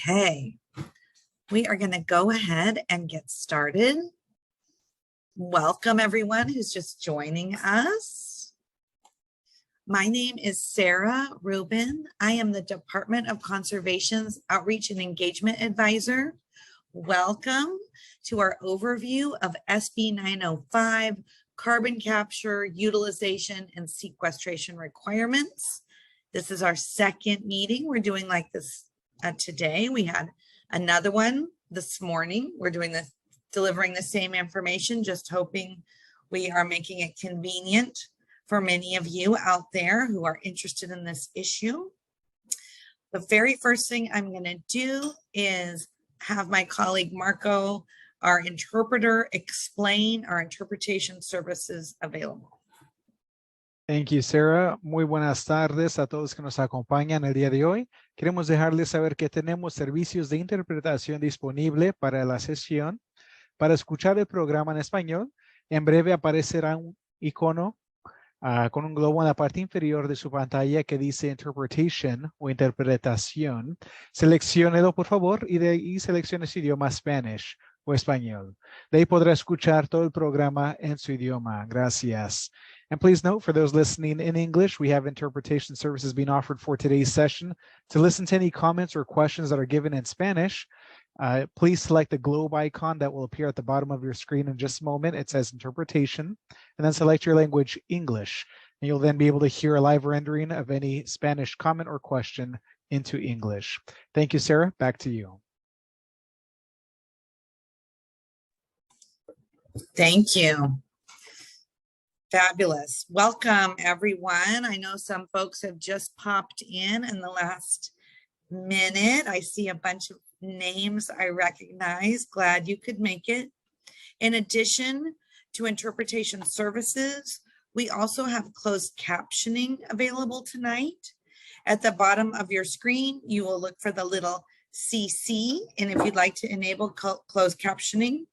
Okay, we are going to go ahead and get started. Welcome everyone who's just joining us. My name is Sarah Rubin. I am the Department of Conservation's Outreach and Engagement Advisor. Welcome to our overview of SB 905, carbon capture, utilization, and sequestration requirements. This is our second meeting. We're doing like this today. We had another one this morning. We're doing this, delivering the same information, just hoping we are making it convenient for many of you out there who are interested in this issue. The very first thing I'm going to do is have my colleague Marco, our interpreter, explain our interpretation services available. Thank you, Sarah. Muy buenas tardes a todos que nos acompañan el día de hoy. Queremos dejarles saber que tenemos servicios de interpretación disponible para la sesión. Para escuchar el programa en español, en breve aparecerá un icono con un globo en la parte inferior de su pantalla que dice Interpretation o Interpretación. Selecciónelo, por favor, y de ahí seleccione su idioma Spanish o español. De ahí podrá escuchar todo el programa en su idioma. Gracias. And please note, for those listening in English, we have interpretation services being offered for today's session. To listen to any comments or questions that are given in Spanish, please select the globe icon that will appear at the bottom of your screen in just a moment. It says interpretation, and then select your language, English. And you'll then be able to hear a live rendering of any Spanish comment or question into English. Thank you, Sarah. Back to you. Thank you. Fabulous. Welcome, everyone. I know some folks have just popped in the last minute. I see a bunch of names I recognize. Glad you could make it. In addition to interpretation services, we also have closed captioning available tonight. At the bottom of your screen, you will look for the little CC, and if you'd like to enable closed captioning,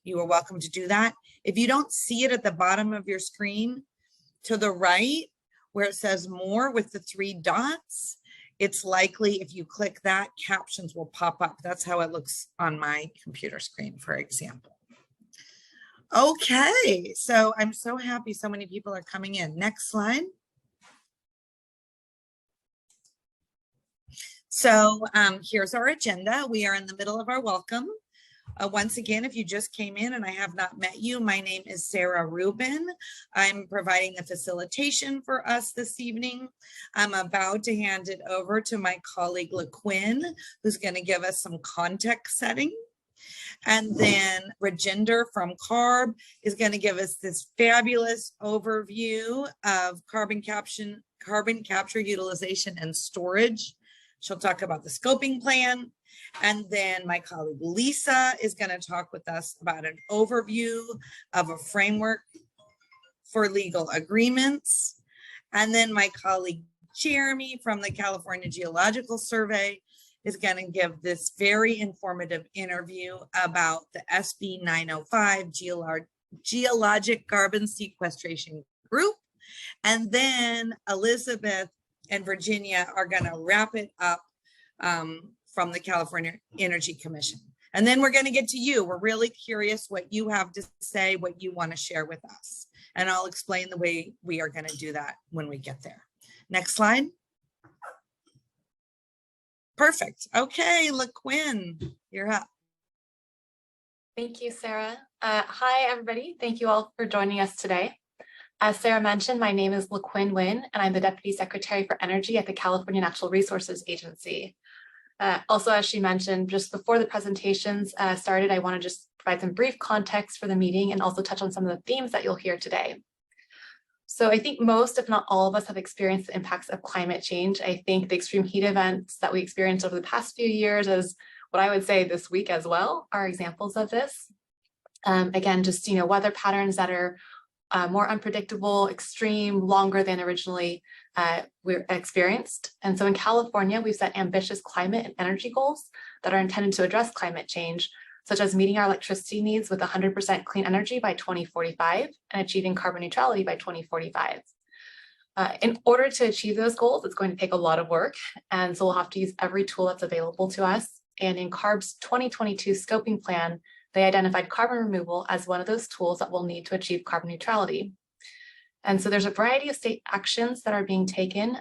you are welcome to do that. If you don't see it at the bottom of your screen, to the right where it says more with the 3 dots, it's likely if you click that, captions will pop up. That's how it looks on my computer screen, for example. Okay, so I'm so happy so many people are coming in. Next slide. So here's our agenda. We are in the middle of our welcome. Once again, if you just came in and I have not met you, my name is Sarah Rubin. I'm providing the facilitation for us this evening. I'm about to hand it over to my colleague LaQuinn, who's going to give us some context setting. And then Rajinder from CARB is going to give us this fabulous overview of carbon capture, utilization, and storage. She'll talk about the scoping plan. And then my colleague Lisa is going to talk with us about an overview of a framework for legal agreements. And then my colleague Jeremy from the California Geological Survey is going to give this very informative interview about the SB 905 Geologic Carbon Sequestration Group. And then Elizabeth and Virginia are going to wrap it up from the California Energy Commission. And then we're going to get to you. We're really curious what you have to say, what you want to share with us. And I'll explain the way we are going to do that when we get there. Next slide. Perfect. Okay, LaQuinn, you're up. Thank you, Sarah. Hi, everybody. Thank you all for joining us today. As Sarah mentioned, my name is LaQuinn Nguyen, and I'm the Deputy Secretary for Energy at the California Natural Resources Agency. Also, as she mentioned, just before the presentations started, I want to just provide some brief context for the meeting and also touch on some of the themes that you'll hear today. So I think most, if not all of us, have experienced the impacts of climate change. I think the extreme heat events that we experienced over the past few years, as what I would say this week as well, are examples of this. Again, just, weather patterns that are more unpredictable, extreme, longer than originally we experienced. And so in California, we've set ambitious climate and energy goals that are intended to address climate change, such as meeting our electricity needs with 100% clean energy by 2045 and achieving carbon neutrality by 2045. In order to achieve those goals, it's going to take a lot of work. And so we'll have to use every tool that's available to us. And in CARB's 2022 scoping plan, they identified carbon removal as one of those tools that we'll need to achieve carbon neutrality. And so there's a variety of state actions that are being taken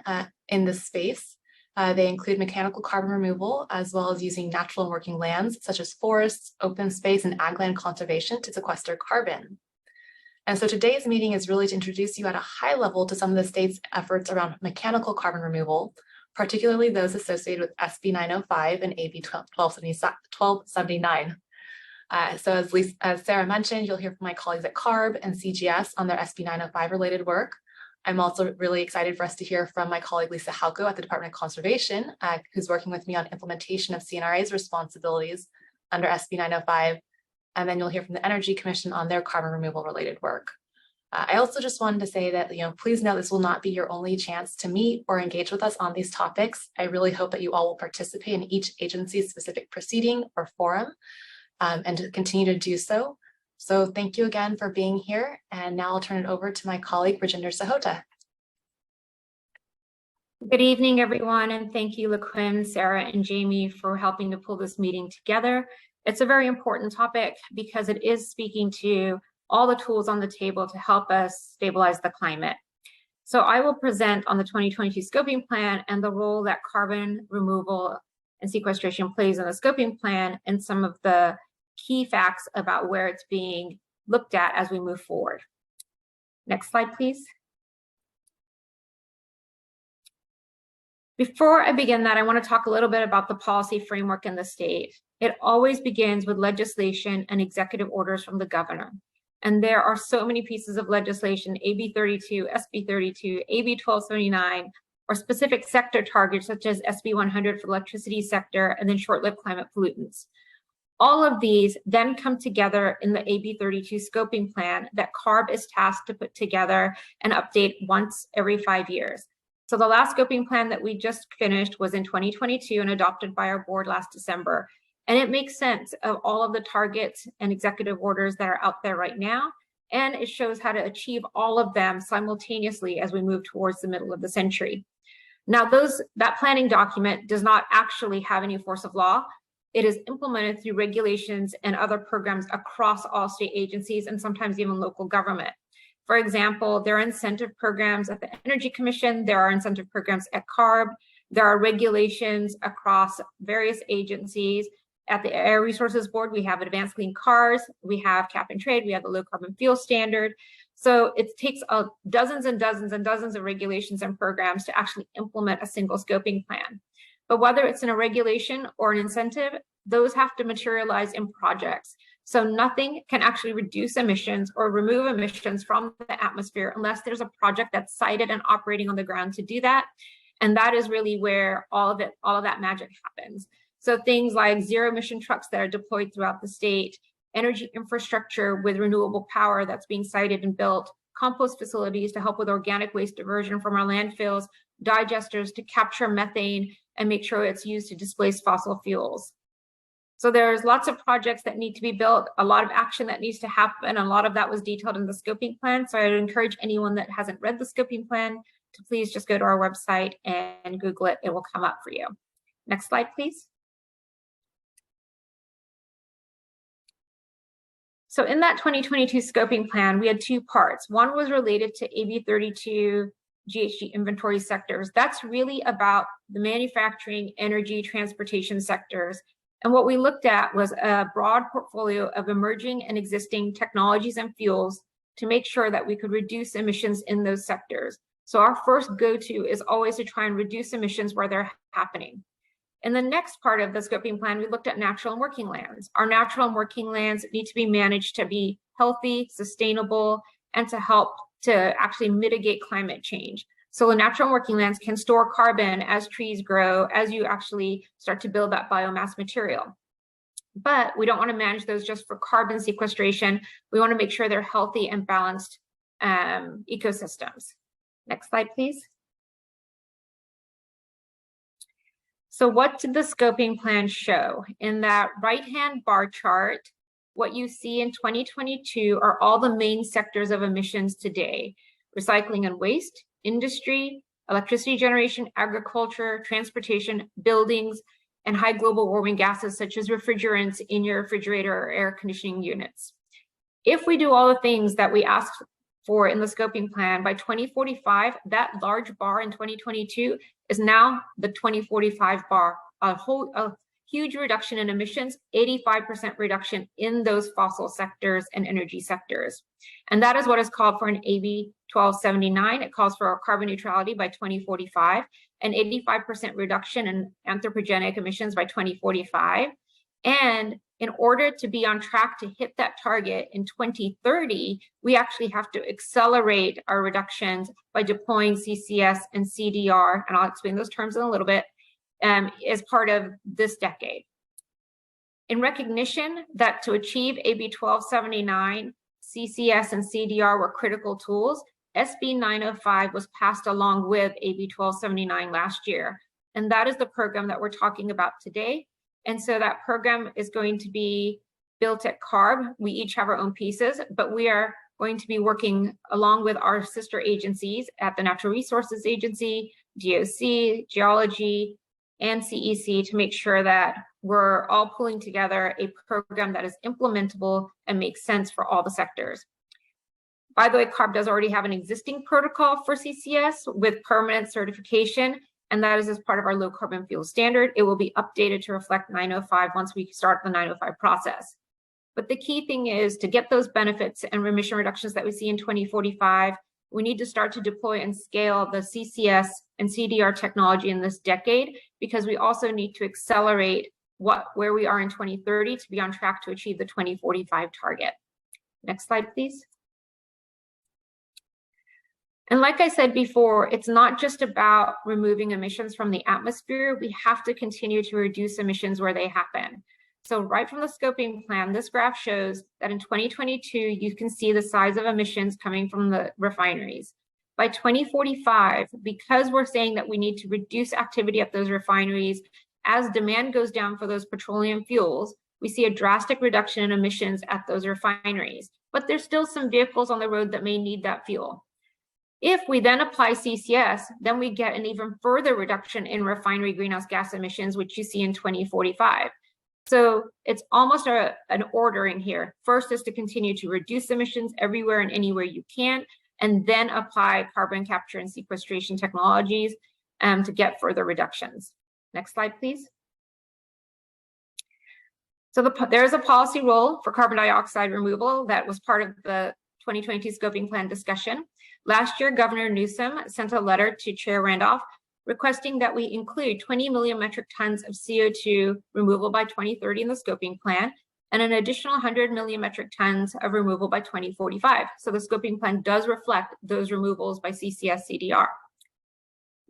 in this space. They include mechanical carbon removal, as well as using natural and working lands, such as forests, open space, and ag land conservation to sequester carbon. And so today's meeting is really to introduce you at a high level to some of the state's efforts around mechanical carbon removal, particularly those associated with SB 905 and AB 1279. So as Sarah mentioned, you'll hear from my colleagues at CARB and CGS on their SB 905 related work. I'm also really excited for us to hear from my colleague Lisa Halko at the Department of Conservation, who's working with me on implementation of CNRA's responsibilities under SB 905. And then you'll hear from the Energy Commission on their carbon removal related work. I also just wanted to say that, please know this will not be your only chance to meet or engage with us on these topics. I really hope that you all will participate in each agency's specific proceeding or forum and to continue to do so. So thank you again for being here. And now I'll turn it over to my colleague, Rajinder Sahota. Good evening, everyone, and thank you, LaQuinn, Sarah, and Jamie for helping to pull this meeting together. It's a very important topic because it is speaking to all the tools on the table to help us stabilize the climate. So I will present on the 2022 scoping plan and the role that carbon removal and sequestration plays in the scoping plan and some of the key facts about where it's being looked at as we move forward. Next slide, please. Before I begin that, I want to talk a little bit about the policy framework in the state. It always begins with legislation and executive orders from the governor. And there are so many pieces of legislation, AB 32, SB 32, AB 1279, or specific sector targets such as SB 100 for the electricity sector and then short-lived climate pollutants. All of these then come together in the AB 32 scoping plan that CARB is tasked to put together and update once every 5 years. So the last scoping plan that we just finished was in 2022 and adopted by our board last December. And it makes sense of all of the targets and executive orders that are out there right now. And it shows how to achieve all of them simultaneously as we move towards the middle of the century. Now, that planning document does not actually have any force of law. It is implemented through regulations and other programs across all state agencies and sometimes even local government. For example, there are incentive programs at the Energy Commission, there are incentive programs at CARB, there are regulations across various agencies. At the Air Resources Board, we have Advanced Clean Cars, we have Cap and Trade, we have the Low Carbon Fuel Standard. So it takes dozens and dozens and dozens of regulations and programs to actually implement a single scoping plan. But whether it's in a regulation or an incentive, those have to materialize in projects. So nothing can actually reduce emissions or remove emissions from the atmosphere unless there's a project that's sited and operating on the ground to do that. And that is really where all of that magic happens. So things like zero emission trucks that are deployed throughout the state, energy infrastructure with renewable power that's being sited and built, compost facilities to help with organic waste diversion from our landfills, digesters to capture methane and make sure it's used to displace fossil fuels. So there's lots of projects that need to be built, a lot of action that needs to happen. A lot of that was detailed in the scoping plan. So I'd encourage anyone that hasn't read the scoping plan to please just go to our website and Google it. It will come up for you. Next slide, please. So in that 2022 scoping plan, we had two parts. One was related to AB 32 GHG inventory sectors. That's really about the manufacturing, energy, transportation sectors. And what we looked at was a broad portfolio of emerging and existing technologies and fuels to make sure that we could reduce emissions in those sectors. So our first go-to is always to try and reduce emissions where they're happening. In the next part of the scoping plan, we looked at natural and working lands. Our natural and working lands need to be managed to be healthy, sustainable, and to help to actually mitigate climate change. So the natural and working lands can store carbon as trees grow, as you actually start to build that biomass material. But we don't want to manage those just for carbon sequestration. We want to make sure they're healthy and balanced ecosystems. Next slide, please. So what did the scoping plan show? In that right-hand bar chart, what you see in 2022 are all the main sectors of emissions today: recycling and waste, industry, electricity generation, agriculture, transportation, buildings, and high global warming gases such as refrigerants in your refrigerator or air conditioning units. If we do all the things that we asked for in the scoping plan, by 2045, that large bar in 2022 is now the 2045 bar, a huge reduction in emissions, 85% reduction in those fossil sectors and energy sectors. And that is what is called for an AB 1279. It calls for carbon neutrality by 2045, an 85% reduction in anthropogenic emissions by 2045. And in order to be on track to hit that target in 2030, we actually have to accelerate our reductions by deploying CCS and CDR, and I'll explain those terms in a little bit, as part of this decade. In recognition that to achieve AB 1279, CCS and CDR were critical tools, SB 905 was passed along with AB 1279 last year. And that is the program that we're talking about today. And so that program is going to be built at CARB. We each have our own pieces, but we are going to be working along with our sister agencies at the Natural Resources Agency, DOC, Geology, and CEC to make sure that we're all pulling together a program that is implementable and makes sense for all the sectors. By the way, CARB does already have an existing protocol for CCS with permanent certification, and that is as part of our low carbon fuel standard. It will be updated to reflect 905 once we start the 905 process. But the key thing is to get those benefits and emission reductions that we see in 2045, we need to start to deploy and scale the CCS and CDR technology in this decade, because we also need to accelerate where we are in 2030 to be on track to achieve the 2045 target. Next slide, please. And like I said before, it's not just about removing emissions from the atmosphere. We have to continue to reduce emissions where they happen. So right from the scoping plan, this graph shows that in 2022, you can see the size of emissions coming from the refineries. By 2045, because we're saying that we need to reduce activity at those refineries, as demand goes down for those petroleum fuels, we see a drastic reduction in emissions at those refineries. But there's still some vehicles on the road that may need that fuel. If we then apply CCS, then we get an even further reduction in refinery greenhouse gas emissions, which you see in 2045. So it's almost an ordering here. First is to continue to reduce emissions everywhere and anywhere you can, and then apply carbon capture and sequestration technologies to get further reductions. Next slide, please. So there's a policy role for carbon dioxide removal that was part of the 2022 scoping plan discussion. Last year, Governor Newsom sent a letter to Chair Randolph requesting that we include 20 million metric tons of CO2 removal by 2030 in the scoping plan, and an additional 100 million metric tons of removal by 2045. So the scoping plan does reflect those removals by CCS CDR.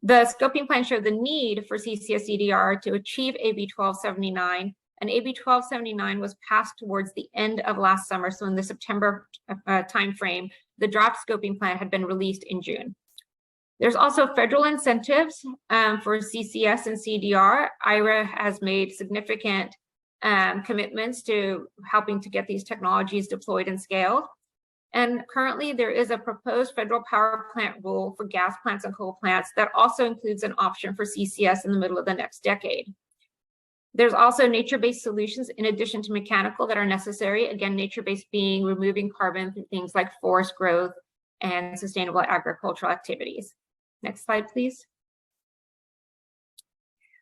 The scoping plan showed the need for CCS CDR to achieve AB 1279, and AB 1279 was passed towards the end of last summer. So in the September timeframe, the draft scoping plan had been released in June. There's also federal incentives for CCS and CDR. IRA has made significant commitments to helping to get these technologies deployed and scaled. And currently there is a proposed federal power plant rule for gas plants and coal plants that also includes an option for CCS in the middle of the next decade. There's also nature-based solutions in addition to mechanical that are necessary. Again, nature-based being removing carbon through things like forest growth and sustainable agricultural activities. Next slide, please.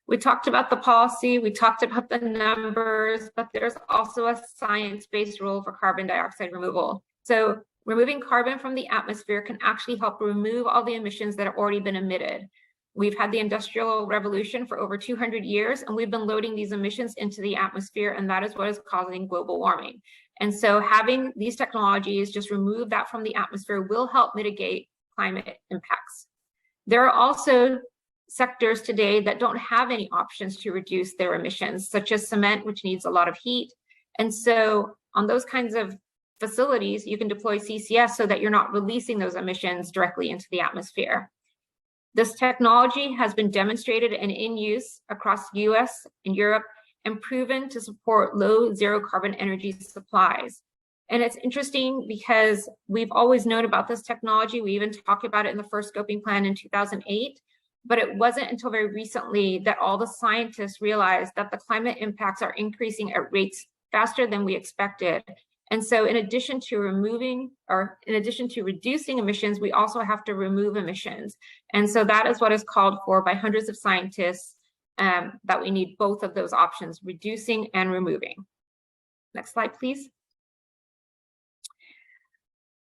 We talked about the policy, we talked about the numbers, but there's also a science-based role for carbon dioxide removal. So removing carbon from the atmosphere can actually help remove all the emissions that have already been emitted. We've had the Industrial Revolution for over 200 years, and we've been loading these emissions into the atmosphere, and that is what is causing global warming. And so having these technologies just remove that from the atmosphere will help mitigate climate impacts. There are also sectors today that don't have any options to reduce their emissions, such as cement, which needs a lot of heat. And so on those kinds of facilities, you can deploy CCS so that you're not releasing those emissions directly into the atmosphere. This technology has been demonstrated and in use across the US and Europe and proven to support low zero carbon energy supplies. And it's interesting because we've always known about this technology. We even talked about it in the first scoping plan in 2008, but it wasn't until very recently that all the scientists realized that the climate impacts are increasing at rates faster than we expected. And so in addition to reducing emissions, we also have to remove emissions. And so that is what is called for by hundreds of scientists, that we need both of those options, reducing and removing. Next slide, please.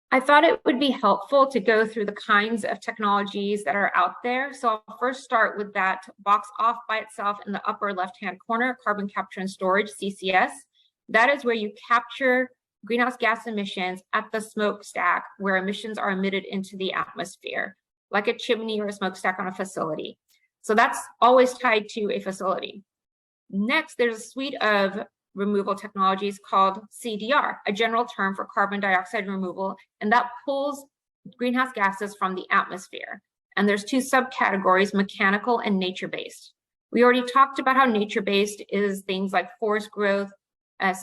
I thought it would be helpful to go through the kinds of technologies that are out there. So I'll first start with that box off by itself in the upper left-hand corner, carbon capture and storage, CCS. That is where you capture greenhouse gas emissions at the smokestack where emissions are emitted into the atmosphere, like a chimney or a smokestack on a facility. So that's always tied to a facility. Next, there's a suite of removal technologies called CDR, a general term for carbon dioxide removal, and that pulls greenhouse gases from the atmosphere. And there's two subcategories, mechanical and nature-based. We already talked about how nature-based is things like forest growth,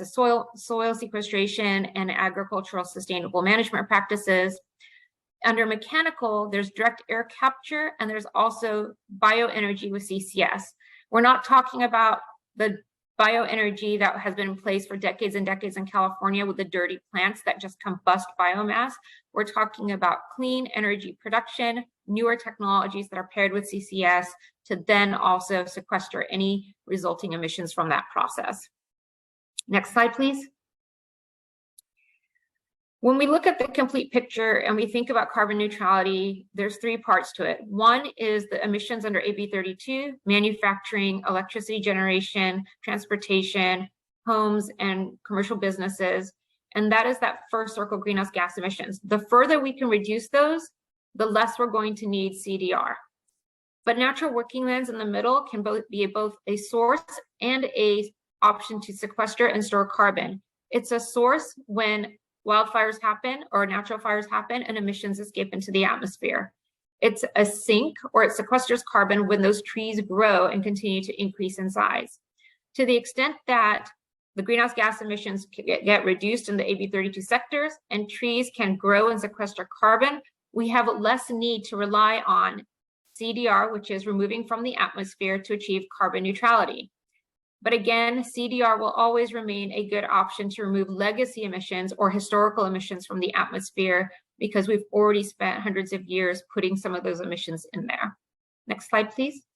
soil sequestration, and agricultural sustainable management practices. Under mechanical, there's direct air capture, and there's also bioenergy with CCS. We're not talking about the bioenergy that has been in place for decades and decades in California with the dirty plants that just combust biomass. We're talking about clean energy production, newer technologies that are paired with CCS to then also sequester any resulting emissions from that process. Next slide, please. When we look at the complete picture and we think about carbon neutrality, there's three parts to it. One is the emissions under AB 32, manufacturing, electricity generation, transportation, homes, and commercial businesses. And that is that first circle, greenhouse gas emissions. The further we can reduce those, the less we're going to need CDR. But natural working lands in the middle can be both a source and an option to sequester and store carbon. It's a source when wildfires happen or natural fires happen and emissions escape into the atmosphere. It's a sink, or it sequesters carbon when those trees grow and continue to increase in size. To the extent that the greenhouse gas emissions get reduced in the AB 32 sectors and trees can grow and sequester carbon, we have less need to rely on CDR, which is removing from the atmosphere to achieve carbon neutrality. But again, CDR will always remain a good option to remove legacy emissions or historical emissions from the atmosphere because we've already spent hundreds of years putting some of those emissions in there. Next slide, please.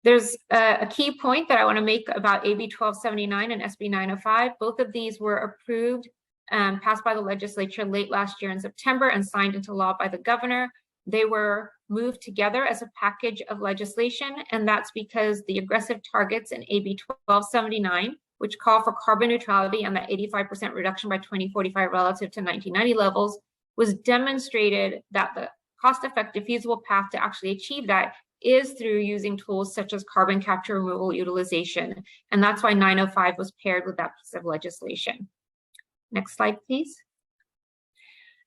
There's a key point that I want to make about AB 1279 and SB 905. Both of these were approved, passed by the legislature late last year in September and signed into law by the governor. They were moved together as a package of legislation, and that's because the aggressive targets in AB 1279, which call for carbon neutrality and that 85% reduction by 2045 relative to 1990 levels, was demonstrated that the cost-effective, feasible path to actually achieve that is through using tools such as carbon capture, removal, utilization. And that's why 905 was paired with that piece of legislation. Next slide, please.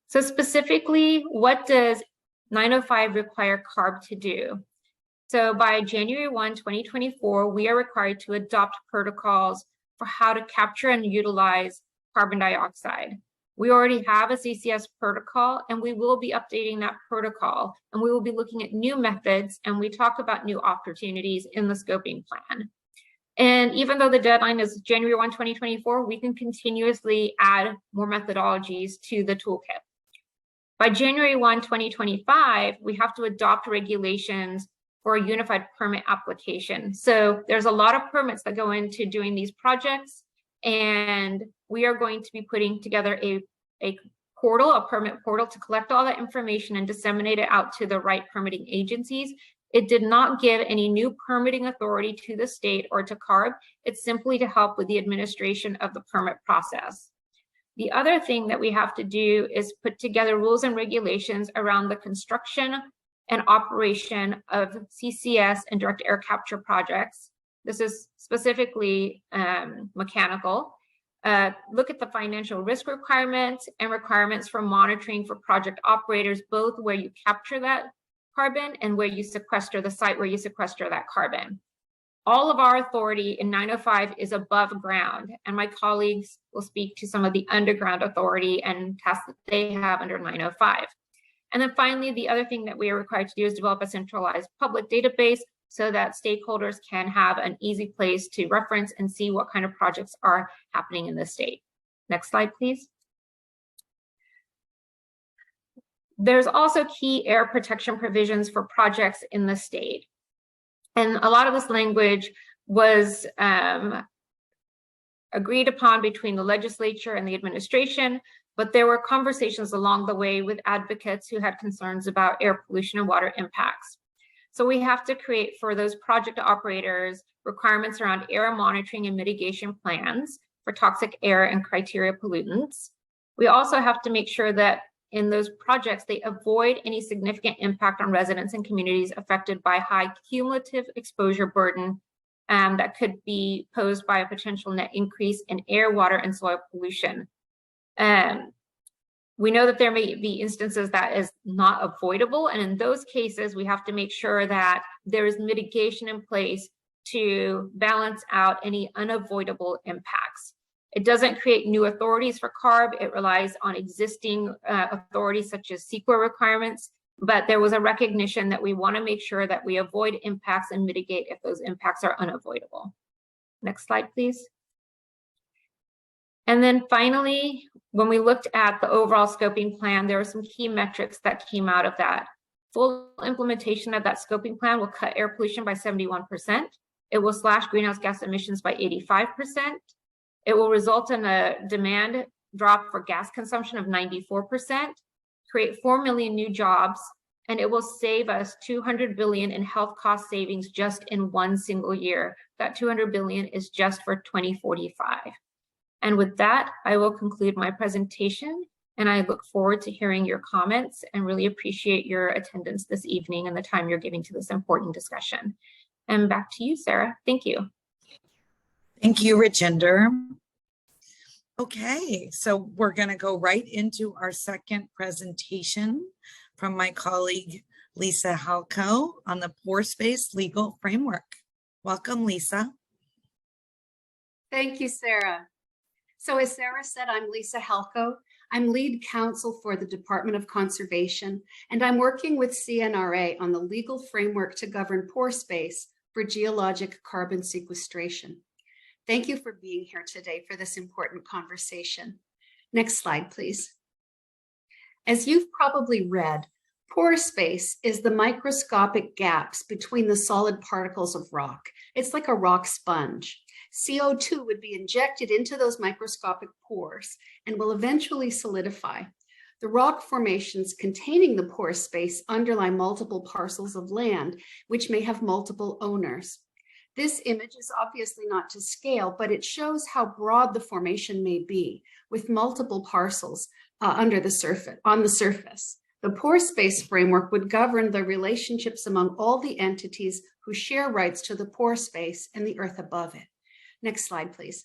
So specifically, what does 905 require CARB to do? So by January 1, 2024, we are required to adopt protocols for how to capture and utilize carbon dioxide. We already have a CCS protocol, and we will be updating that protocol, and we will be looking at new methods, and we talk about new opportunities in the scoping plan. And even though the deadline is January 1, 2024, we can continuously add more methodologies to the toolkit. By January 1, 2025, we have to adopt regulations for a unified permit application. So there's a lot of permits that go into doing these projects, and we are going to be putting together a portal, a permit portal, to collect all that information and disseminate it out to the right permitting agencies. It did not give any new permitting authority to the state or to CARB. It's simply to help with the administration of the permit process. The other thing that we have to do is put together rules and regulations around the construction and operation of CCS and direct air capture projects. This is specifically mechanical. Look at the financial risk requirements and requirements for monitoring for project operators, both where you capture that carbon and where you sequester, the site where you sequester that carbon. All of our authority in 905 is above ground, and my colleagues will speak to some of the underground authority and tasks that they have under 905. And then finally, the other thing that we are required to do is develop a centralized public database so that stakeholders can have an easy place to reference and see what kind of projects are happening in the state. Next slide, please. There's also key air protection provisions for projects in the state. And a lot of this language was agreed upon between the legislature and the administration, but there were conversations along the way with advocates who had concerns about air pollution and water impacts. So we have to create for those project operators requirements around air monitoring and mitigation plans for toxic air and criteria pollutants. We also have to make sure that in those projects, they avoid any significant impact on residents and communities affected by high cumulative exposure burden that could be posed by a potential net increase in air, water, and soil pollution. We know that there may be instances that is not avoidable, and in those cases, we have to make sure that there is mitigation in place to balance out any unavoidable impacts. It doesn't create new authorities for CARB. It relies on existing authorities such as CEQA requirements, but there was a recognition that we want to make sure that we avoid impacts and mitigate if those impacts are unavoidable. Next slide, please. And then finally, when we looked at the overall scoping plan, there were some key metrics that came out of that. Full implementation of that scoping plan will cut air pollution by 71%. It will slash greenhouse gas emissions by 85%. It will result in a demand drop for gas consumption of 94%, create 4 million new jobs, and it will save us $200 billion in health cost savings just in one single year. That $200 billion is just for 2045. And with that, I will conclude my presentation, and I look forward to hearing your comments and really appreciate your attendance this evening and the time you're giving to this important discussion. And back to you, Sarah. Thank you. Thank you, Rajinder. Okay, so we're going to go right into our second presentation from my colleague, Lisa Halko, on the pore space legal framework. Welcome, Lisa. Thank you, Sarah. So as Sarah said, I'm Lisa Halko. I'm lead counsel for the Department of Conservation, and I'm working with CNRA on the legal framework to govern pore space for geologic carbon sequestration. Thank you for being here today for this important conversation. Next slide, please. As you've probably read, pore space is the microscopic gaps between the solid particles of rock. It's like a rock sponge. CO2 would be injected into those microscopic pores and will eventually solidify. The rock formations containing the pore space underlie multiple parcels of land, which may have multiple owners. This image is obviously not to scale, but it shows how broad the formation may be with multiple parcels on the surface. The pore space framework would govern the relationships among all the entities who share rights to the pore space and the earth above it. Next slide, please.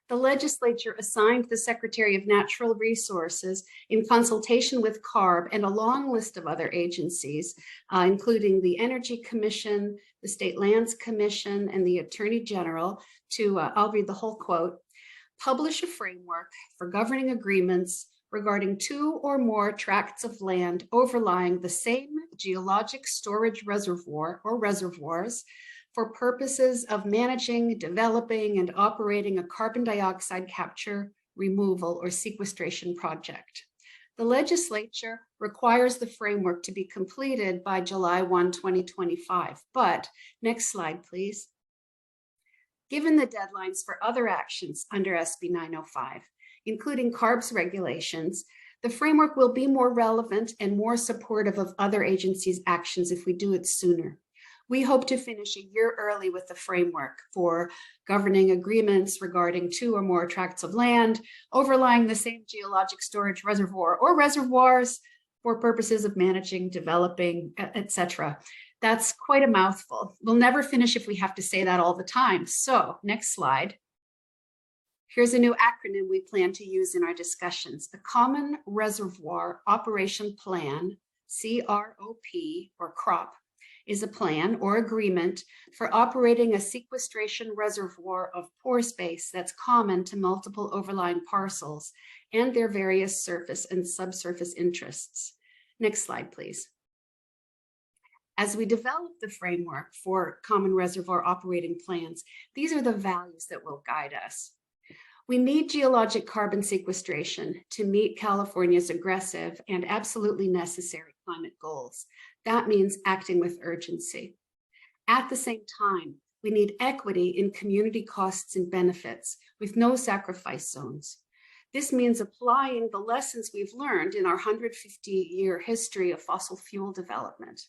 The legislature assigned the Secretary of Natural Resources, in consultation with CARB and a long list of other agencies, including the Energy Commission, the State Lands Commission, and the Attorney General, to, I'll read the whole quote, publish a framework for governing agreements regarding 2 or more tracts of land overlying the same geologic storage reservoir or reservoirs for purposes of managing, developing, and operating a carbon dioxide capture, removal, or sequestration project. The legislature requires the framework to be completed by July 1, 2025. But, next slide, please. Given the deadlines for other actions under SB 905, including CARB's regulations, the framework will be more relevant and more supportive of other agencies' actions if we do it sooner. We hope to finish a year early with the framework for governing agreements regarding 2 or more tracts of land overlying the same geologic storage reservoir or reservoirs for purposes of managing, developing, etc. That's quite a mouthful. We'll never finish if we have to say that all the time. So, next slide. Here's a new acronym we plan to use in our discussions: a Common Reservoir Operation Plan, CROP, or CROP. is a plan or agreement for operating a sequestration reservoir of pore space that's common to multiple overlying parcels and their various surface and subsurface interests. Next slide, please. As we develop the framework for common reservoir operating plans, these are the values that will guide us. We need geologic carbon sequestration to meet California's aggressive and absolutely necessary climate goals. That means acting with urgency. At the same time, we need equity in community costs and benefits with no sacrifice zones. This means applying the lessons we've learned in our 150-year history of fossil fuel development.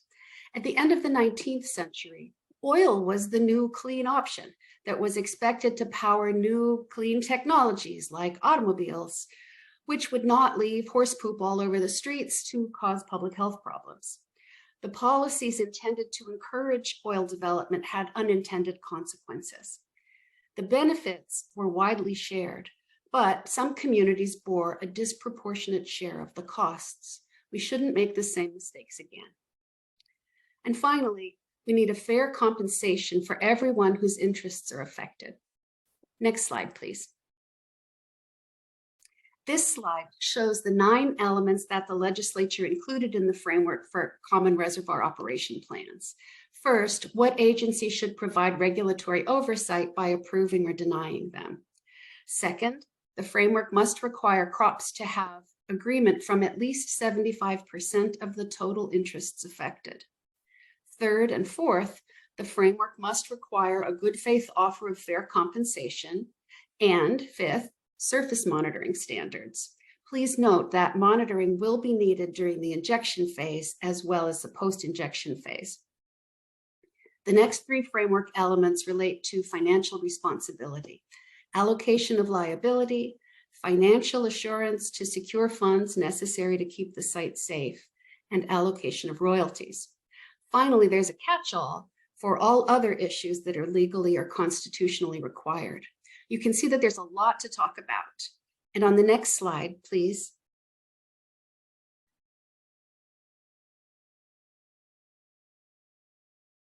At the end of the 19th century, oil was the new clean option that was expected to power new clean technologies like automobiles, which would not leave horse poop all over the streets to cause public health problems. The policies intended to encourage oil development had unintended consequences. The benefits were widely shared, but some communities bore a disproportionate share of the costs. We shouldn't make the same mistakes again. And finally, we need a fair compensation for everyone whose interests are affected. Next slide, please. This slide shows the 9 elements that the legislature included in the framework for common reservoir operation plans. First, what agency should provide regulatory oversight by approving or denying them? Second, the framework must require crops to have agreement from at least 75% of the total interests affected. Third and fourth, the framework must require a good faith offer of fair compensation. And fifth, surface monitoring standards. Please note that monitoring will be needed during the injection phase as well as the post-injection phase. The next 3 framework elements relate to financial responsibility, allocation of liability, financial assurance to secure funds necessary to keep the site safe, and allocation of royalties. Finally, there's a catch-all for all other issues that are legally or constitutionally required. You can see that there's a lot to talk about. And on the next slide, please.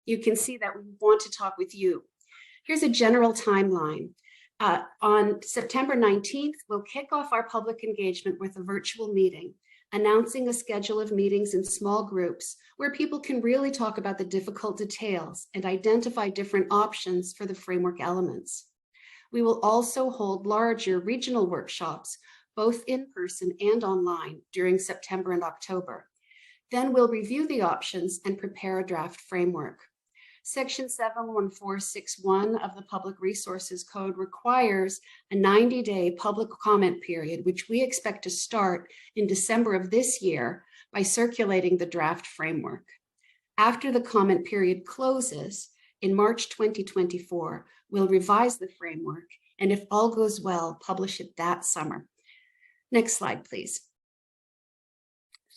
You can see that we want to talk with you. Here's a general timeline. On September 19th, we'll kick off our public engagement with a virtual meeting, announcing a schedule of meetings in small groups where people can really talk about the difficult details and identify different options for the framework elements. We will also hold larger regional workshops, both in person and online, during September and October. Then we'll review the options and prepare a draft framework. Section 71461 of the Public Resources Code requires a 90-day public comment period, which we expect to start in December of this year by circulating the draft framework. After the comment period closes in March 2024, we'll revise the framework, and if all goes well, publish it that summer. Next slide, please.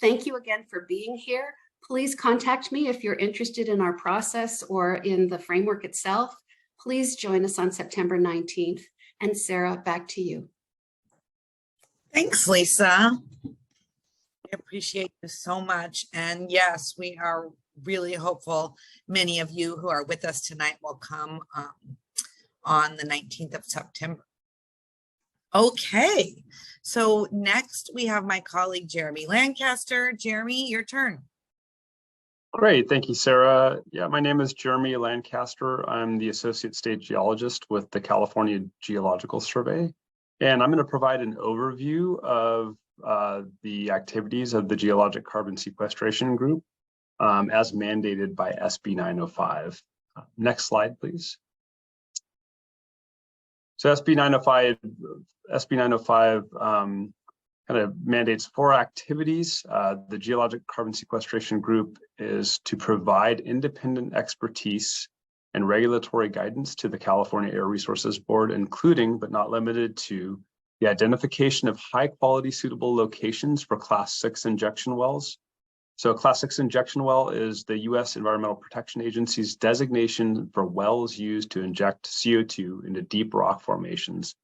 Thank you again for being here. Please contact me if you're interested in our process or in the framework itself. Please join us on September 19th. And Sarah, back to you. Thanks, Lisa. I appreciate you so much. And yes, we are really hopeful many of you who are with us tonight will come on the 19th of September. Okay, so next we have my colleague, Jeremy Lancaster. Jeremy, your turn. Great, thank you, Sarah. Yeah, my name is Jeremy Lancaster. I'm the Associate State Geologist with the California Geological Survey, and I'm going to provide an overview of the activities of the Geologic Carbon Sequestration Group as mandated by SB 905. Next slide, please. So SB 905 kind of mandates 4 activities. The Geologic Carbon Sequestration Group is to provide independent expertise and regulatory guidance to the California Air Resources Board, including but not limited to the identification of high quality suitable locations for Class 6 injection wells. So a Class 6 injection well is the U.S. Environmental Protection Agency's designation for wells used to inject CO2 into deep rock formations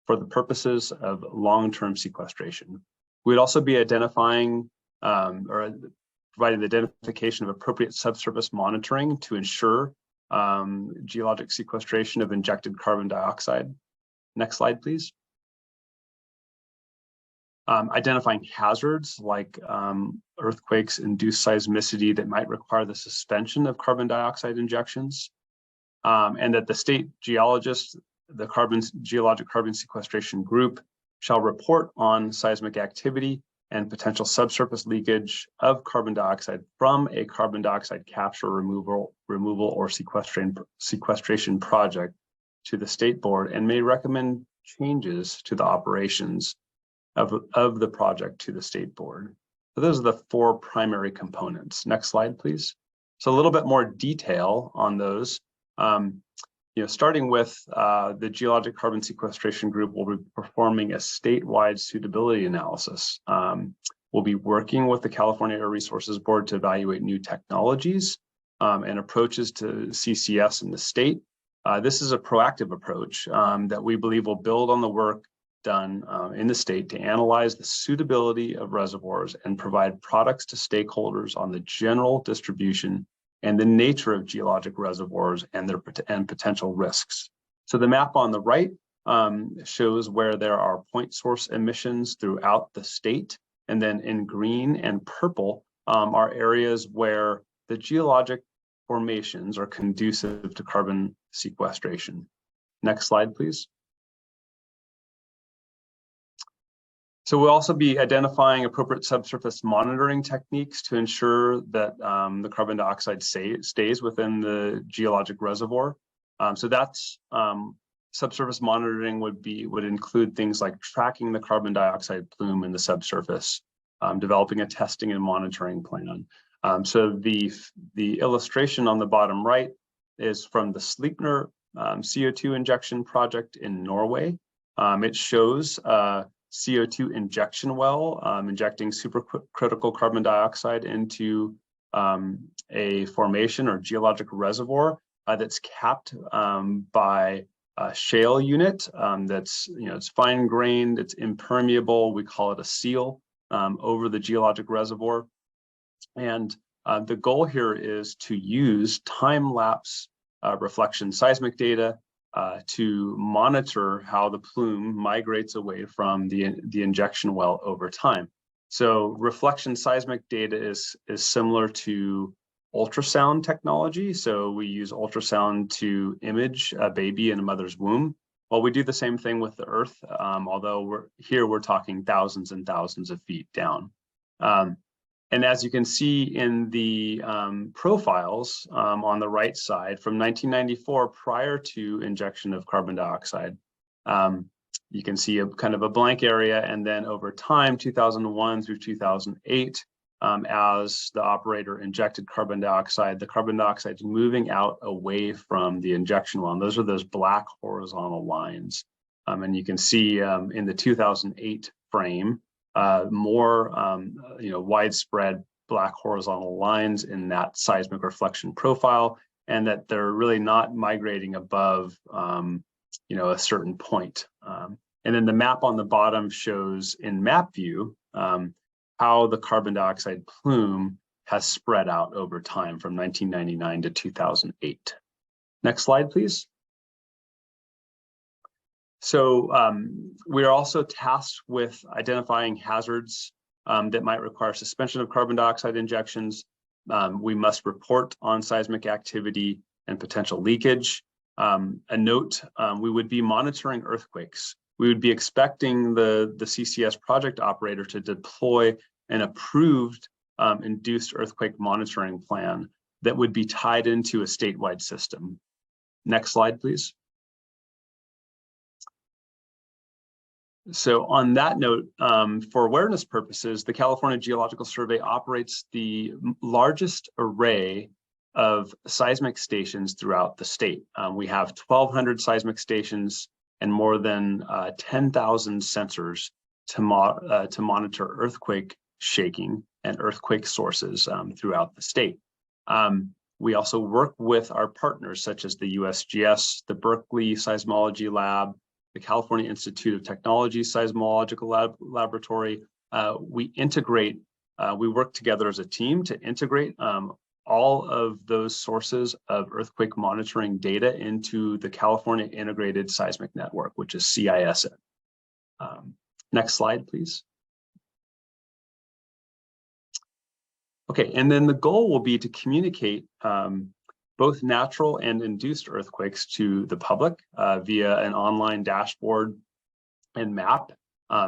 for the purposes of long-term sequestration. We'd also be identifying or providing the identification of appropriate subsurface monitoring to ensure geologic sequestration of injected carbon dioxide. Next slide, please. Identifying hazards like earthquakes, induced seismicity that might require the suspension of carbon dioxide injections, and that the state geologist, the geologic carbon sequestration group, shall report on seismic activity and potential subsurface leakage of carbon dioxide from a carbon dioxide capture, removal or sequestration project to the state board, and may recommend changes to the operations of the project to the state board. So those are the 4 primary components. Next slide, please. So a little bit more detail on those. Starting with the Geologic Carbon Sequestration Group will be performing a statewide suitability analysis. We'll be working with the California Air Resources Board to evaluate new technologies and approaches to CCS in the state. This is a proactive approach that we believe will build on the work done in the state to analyze the suitability of reservoirs and provide products to stakeholders on the general distribution and the nature of geologic reservoirs and their potential risks. So the map on the right shows where there are point source emissions throughout the state, and then in green and purple are areas where the geologic formations are conducive to carbon sequestration. Next slide, please. So we'll also be identifying appropriate subsurface monitoring techniques to ensure that the carbon dioxide stays within the geologic reservoir. So that's subsurface monitoring would include things like tracking the carbon dioxide plume in the subsurface, developing a testing and monitoring plan. So the illustration on the bottom right is from the Sleipner CO2 injection project in Norway. It shows CO2 injection well, injecting supercritical carbon dioxide into a formation or geologic reservoir that's capped by a shale unit that's, it's fine grained, it's impermeable. We call it a seal over the geologic reservoir. And the goal here is to use time-lapse reflection seismic data to monitor how the plume migrates away from the injection well over time. So reflection seismic data is similar to ultrasound technology. So we use ultrasound to image a baby in a mother's womb. Well, we do the same thing with the Earth, although we're talking thousands and thousands of feet down. And as you can see in the profiles on the right side, from 1994, prior to injection of carbon dioxide, you can see a kind of a blank area. And then over time, 2001 through 2008, as the operator injected carbon dioxide, the carbon dioxide is moving out away from the injection well. And those are those black horizontal lines. And you can see in the 2008 frame, more widespread black horizontal lines in that seismic reflection profile, and that they're really not migrating above a certain point. And then the map on the bottom shows in map view how the carbon dioxide plume has spread out over time from 1999 to 2008. Next slide, please. So we're also tasked with identifying hazards that might require suspension of carbon dioxide injections. We must report on seismic activity and potential leakage. A note, we would be monitoring earthquakes. We would be expecting the CCS project operator to deploy an approved induced earthquake monitoring plan that would be tied into a statewide system. Next slide, please. So on that note, for awareness purposes, the California Geological Survey operates the largest array of seismic stations throughout the state. We have 1,200 seismic stations and more than 10,000 sensors to monitor earthquake shaking and earthquake sources throughout the state. We also work with our partners such as the USGS, the Berkeley Seismology Lab, the California Institute of Technology Seismological Laboratory. We integrate we work together as a team to integrate all of those sources of earthquake monitoring data into the California Integrated Seismic Network, which is CISN. Next slide, please. Okay, and then the goal will be to communicate both natural and induced earthquakes to the public via an online dashboard and map,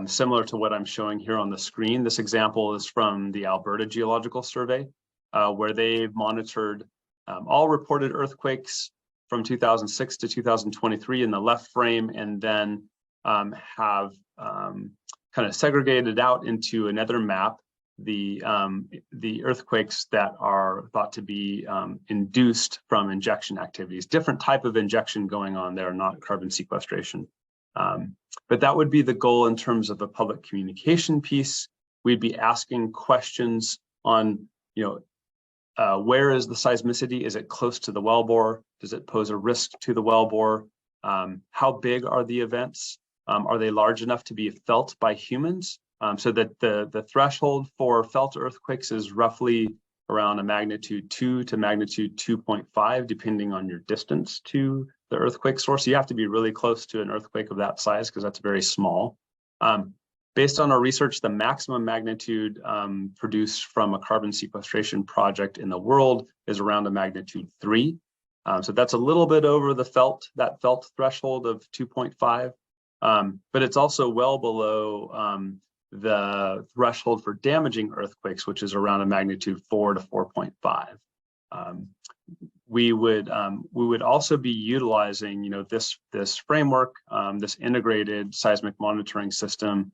similar to what I'm showing here on the screen. This example is from the Alberta Geological Survey, where they've monitored all reported earthquakes from 2006 to 2023 in the left frame, and then have kind of segregated out into another map the earthquakes that are thought to be induced from injection activities. Different type of injection going on there, not carbon sequestration. But that would be the goal in terms of a public communication piece. We'd be asking questions on, where is the seismicity? Is it close to the wellbore? Does it pose a risk to the wellbore? How big are the events? Are they large enough to be felt by humans? So that the threshold for felt earthquakes is roughly around a magnitude 2 to magnitude 2.5, depending on your distance to the earthquake source. You have to be really close to an earthquake of that size because that's very small. Based on our research, the maximum magnitude produced from a carbon sequestration project in the world is around a magnitude 3. So that's a little bit over that felt threshold of 2.5, but it's also well below the threshold for damaging earthquakes, which is around a magnitude 4 to 4.5. We would also be utilizing, this framework, this integrated seismic monitoring system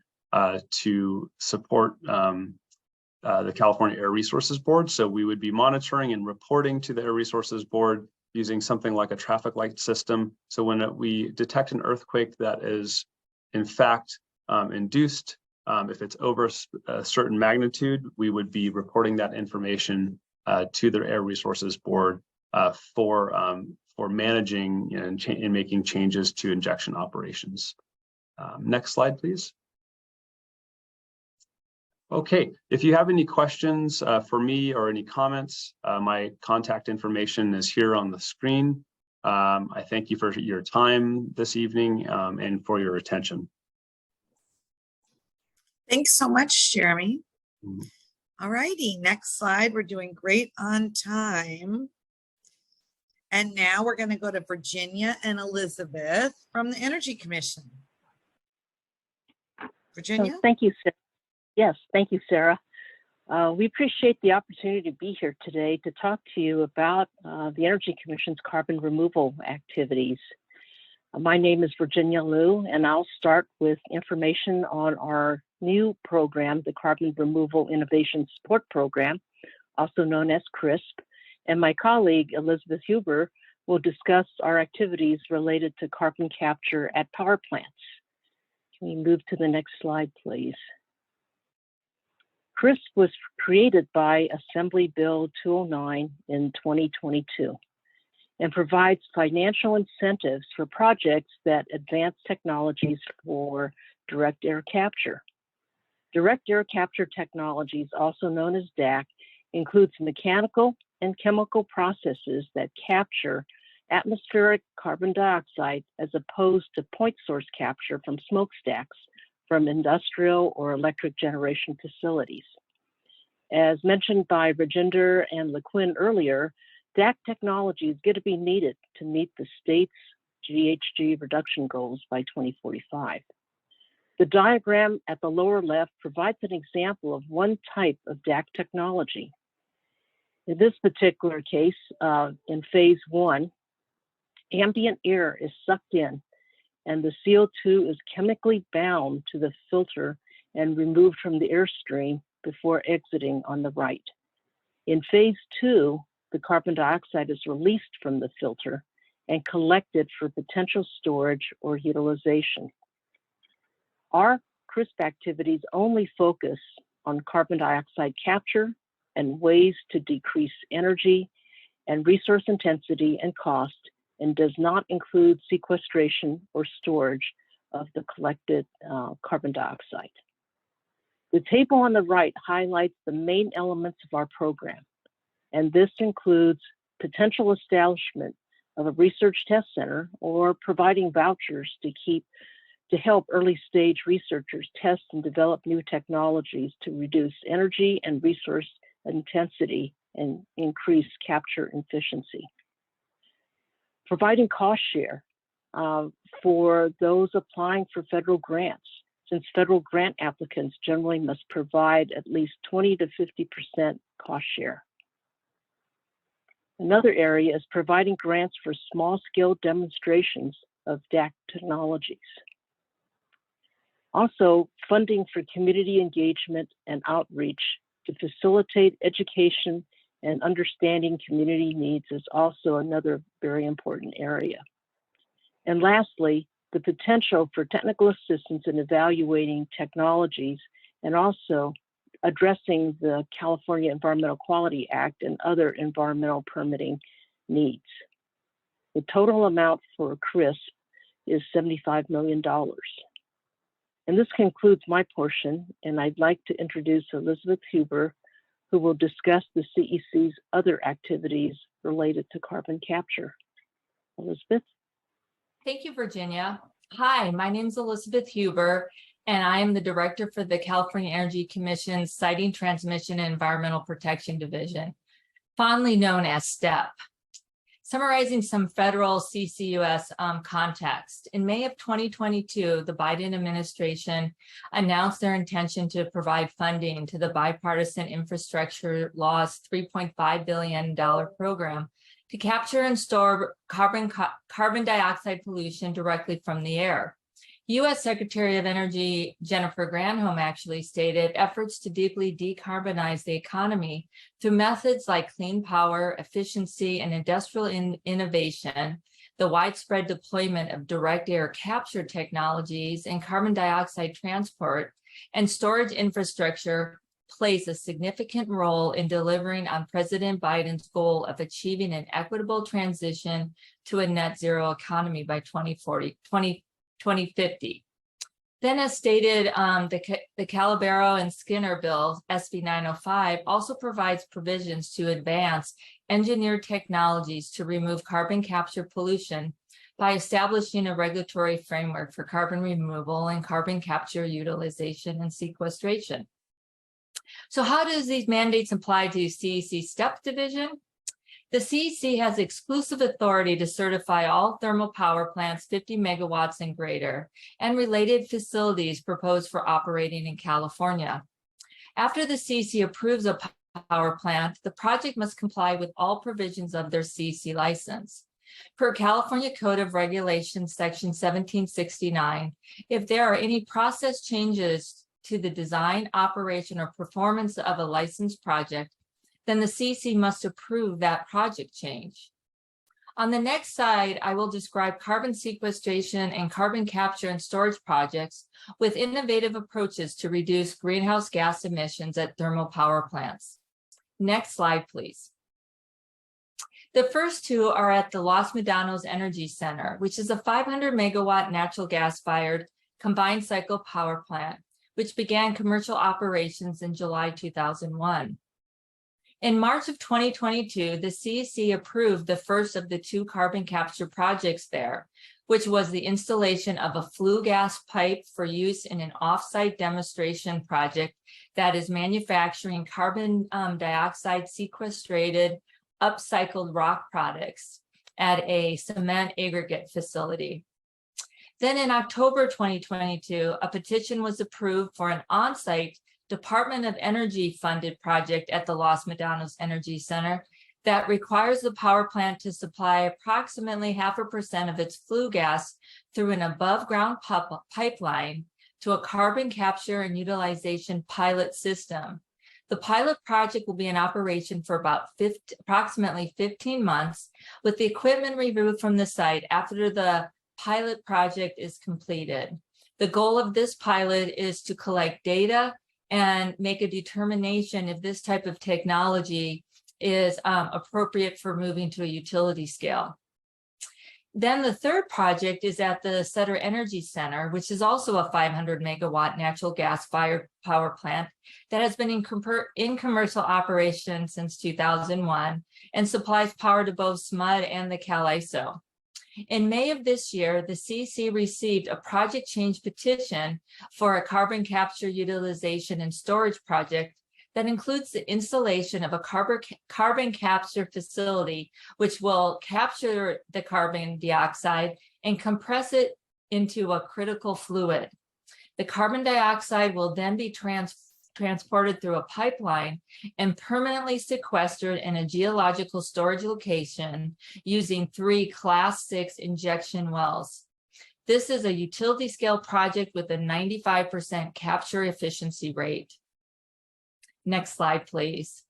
to support the California Air Resources Board. So we would be monitoring and reporting to the Air Resources Board using something like a traffic light system. So when we detect an earthquake that is in fact induced, if it's over a certain magnitude, we would be reporting that information to the Air Resources Board for managing and making changes to injection operations. Next slide, please. Okay, if you have any questions for me or any comments, my contact information is here on the screen. I thank you for your time this evening and for your attention. Thanks so much, Jeremy. All righty, next slide. We're doing great on time. And now we're going to go to Virginia and Elizabeth from the Energy Commission. Virginia? So thank you, Sarah. Yes, thank you, Sarah. We appreciate the opportunity to be here today to talk to you about the Energy Commission's carbon removal activities. My name is Virginia Liu, and I'll start with information on our new program, the Carbon Removal Innovation Support Program, also known as CRISP. And my colleague, Elizabeth Huber, will discuss our activities related to carbon capture at power plants. Can we move to the next slide, please? CRISP was created by Assembly Bill 209 in 2022 and provides financial incentives for projects that advance technologies for direct air capture. Direct air capture technologies, also known as DAC, includes mechanical and chemical processes that capture atmospheric carbon dioxide as opposed to point source capture from smokestacks from industrial or electric generation facilities. As mentioned by Rajinder and LeQuinn earlier, DAC technology is going to be needed to meet the state's GHG reduction goals by 2045. The diagram at the lower left provides an example of one type of DAC technology. In this particular case, in phase 1, ambient air is sucked in and the CO2 is chemically bound to the filter and removed from the airstream before exiting on the right. In phase 2, the carbon dioxide is released from the filter and collected for potential storage or utilization. Our CRISP activities only focus on carbon dioxide capture and ways to decrease energy and resource intensity and cost, and does not include sequestration or storage of the collected carbon dioxide. The table on the right highlights the main elements of our program, and this includes potential establishment of a research test center or providing vouchers to help early stage researchers test and develop new technologies to reduce energy and resource intensity and increase capture efficiency. Providing cost share for those applying for federal grants, since federal grant applicants generally must provide at least 20 to 50% cost share. Another area is providing grants for small-scale demonstrations of DAC technologies. Also, funding for community engagement and outreach to facilitate education and understanding community needs is also another very important area. And lastly, the potential for technical assistance in evaluating technologies and also addressing the California Environmental Quality Act and other environmental permitting needs. The total amount for CRISP is $75 million. And this concludes my portion, and I'd like to introduce Elizabeth Huber, who will discuss the CEC's other activities related to carbon capture. Elizabeth? Thank you, Virginia. Hi, my name is Elizabeth Huber, and I am the director for the California Energy Commission's Siting, Transmission, and Environmental Protection Division, fondly known as STEP. Summarizing some federal CCUS context, in May of 2022, the Biden administration announced their intention to provide funding to the Bipartisan Infrastructure Law's $3.5 billion program to capture and store carbon dioxide pollution directly from the air. U.S. Secretary of Energy Jennifer Granholm actually stated efforts to deeply decarbonize the economy through methods like clean power, efficiency, and industrial innovation, the widespread deployment of direct air capture technologies and carbon dioxide transport and storage infrastructure plays a significant role in delivering on President Biden's goal of achieving an equitable transition to a net zero economy by 2050. Then, as stated, the Caballero and Skinner bill, SB 905, also provides provisions to advance engineered technologies to remove carbon capture pollution by establishing a regulatory framework for carbon removal and carbon capture, utilization, and sequestration. So how does these mandates apply to CEC STEP division? The CEC has exclusive authority to certify all thermal power plants 50 megawatts and greater and related facilities proposed for operating in California. After the CEC approves a power plant, the project must comply with all provisions of their CEC license. Per California Code of Regulations, Section 1769, if there are any process changes to the design, operation, or performance of a licensed project, then the CEC must approve that project change. On the next slide, I will describe carbon sequestration and carbon capture and storage projects with innovative approaches to reduce greenhouse gas emissions at thermal power plants. Next slide, please. The first two are at the Los Medanos Energy Center, which is a 500 megawatt natural gas-fired combined cycle power plant, which began commercial operations in July 2001. In March of 2022, the CEC approved the first of the two carbon capture projects there, which was the installation of a flue gas pipe for use in an off-site demonstration project that is manufacturing carbon dioxide sequestrated, upcycled rock products at a cement aggregate facility. Then in October 2022, a petition was approved for an on-site Department of Energy funded project at the Los Medanos Energy Center that requires the power plant to supply approximately 0.5% of its flue gas through an above ground pipeline to a carbon capture and utilization pilot system. The pilot project will be in operation for about approximately 15 months, with the equipment removed from the site after the pilot project is completed. The goal of this pilot is to collect data and make a determination if this type of technology is appropriate for moving to a utility scale. Then the third project is at the Sutter Energy Center, which is also a 500 megawatt natural gas fired power plant that has been in commercial operation since 2001 and supplies power to both SMUD and the CalISO. In May of this year, the CEC received a project change petition for a carbon capture, utilization, and storage project that includes the installation of a carbon capture facility, which will capture the carbon dioxide and compress it into a critical fluid. The carbon dioxide will then be transported through a pipeline and permanently sequestered in a geological storage location using 3 Class 6 injection wells. This is a utility scale project with a 95% capture efficiency rate. Next slide, please.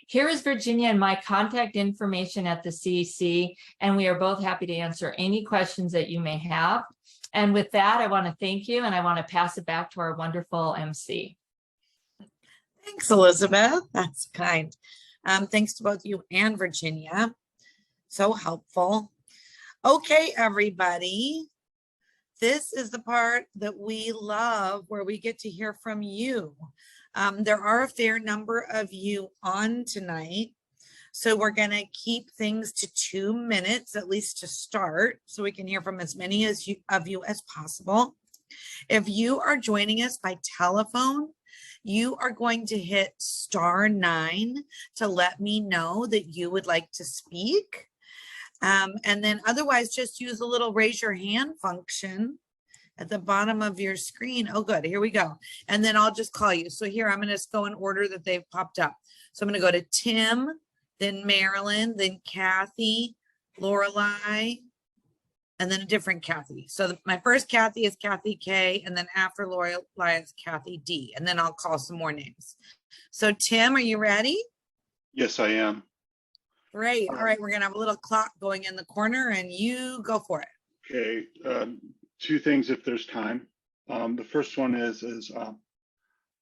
Here is Virginia and my contact information at the CEC, and we are both happy to answer any questions that you may have. And with that, I want to thank you, and I want to pass it back to our wonderful MC. Thanks, Elizabeth. That's kind. Thanks to both you and Virginia. So helpful. Okay, everybody. This is the part that we love, where we get to hear from you. There are a fair number of you on tonight, so we're going to keep things to 2 minutes, at least to start, so we can hear from as many of you as possible. If you are joining us by telephone, you are going to hit *9 to let me know that you would like to speak. And then otherwise, just use the little raise your hand function at the bottom of your screen. Oh, good. Here we go. And then I'll just call you. So here, I'm going to just go in order that they've popped up. So I'm going to go to Tim, then Marilyn, then Kathy, Lorelei, and then a different Kathy. So my first Kathy is Kathy K, and then after Lorelei is Kathy D. And then I'll call some more names. So Tim, are you ready? Yes, I am. Great. All right, we're going to have a little clock going in the corner, and you go for it. Okay, 2 things if there's time. The first one is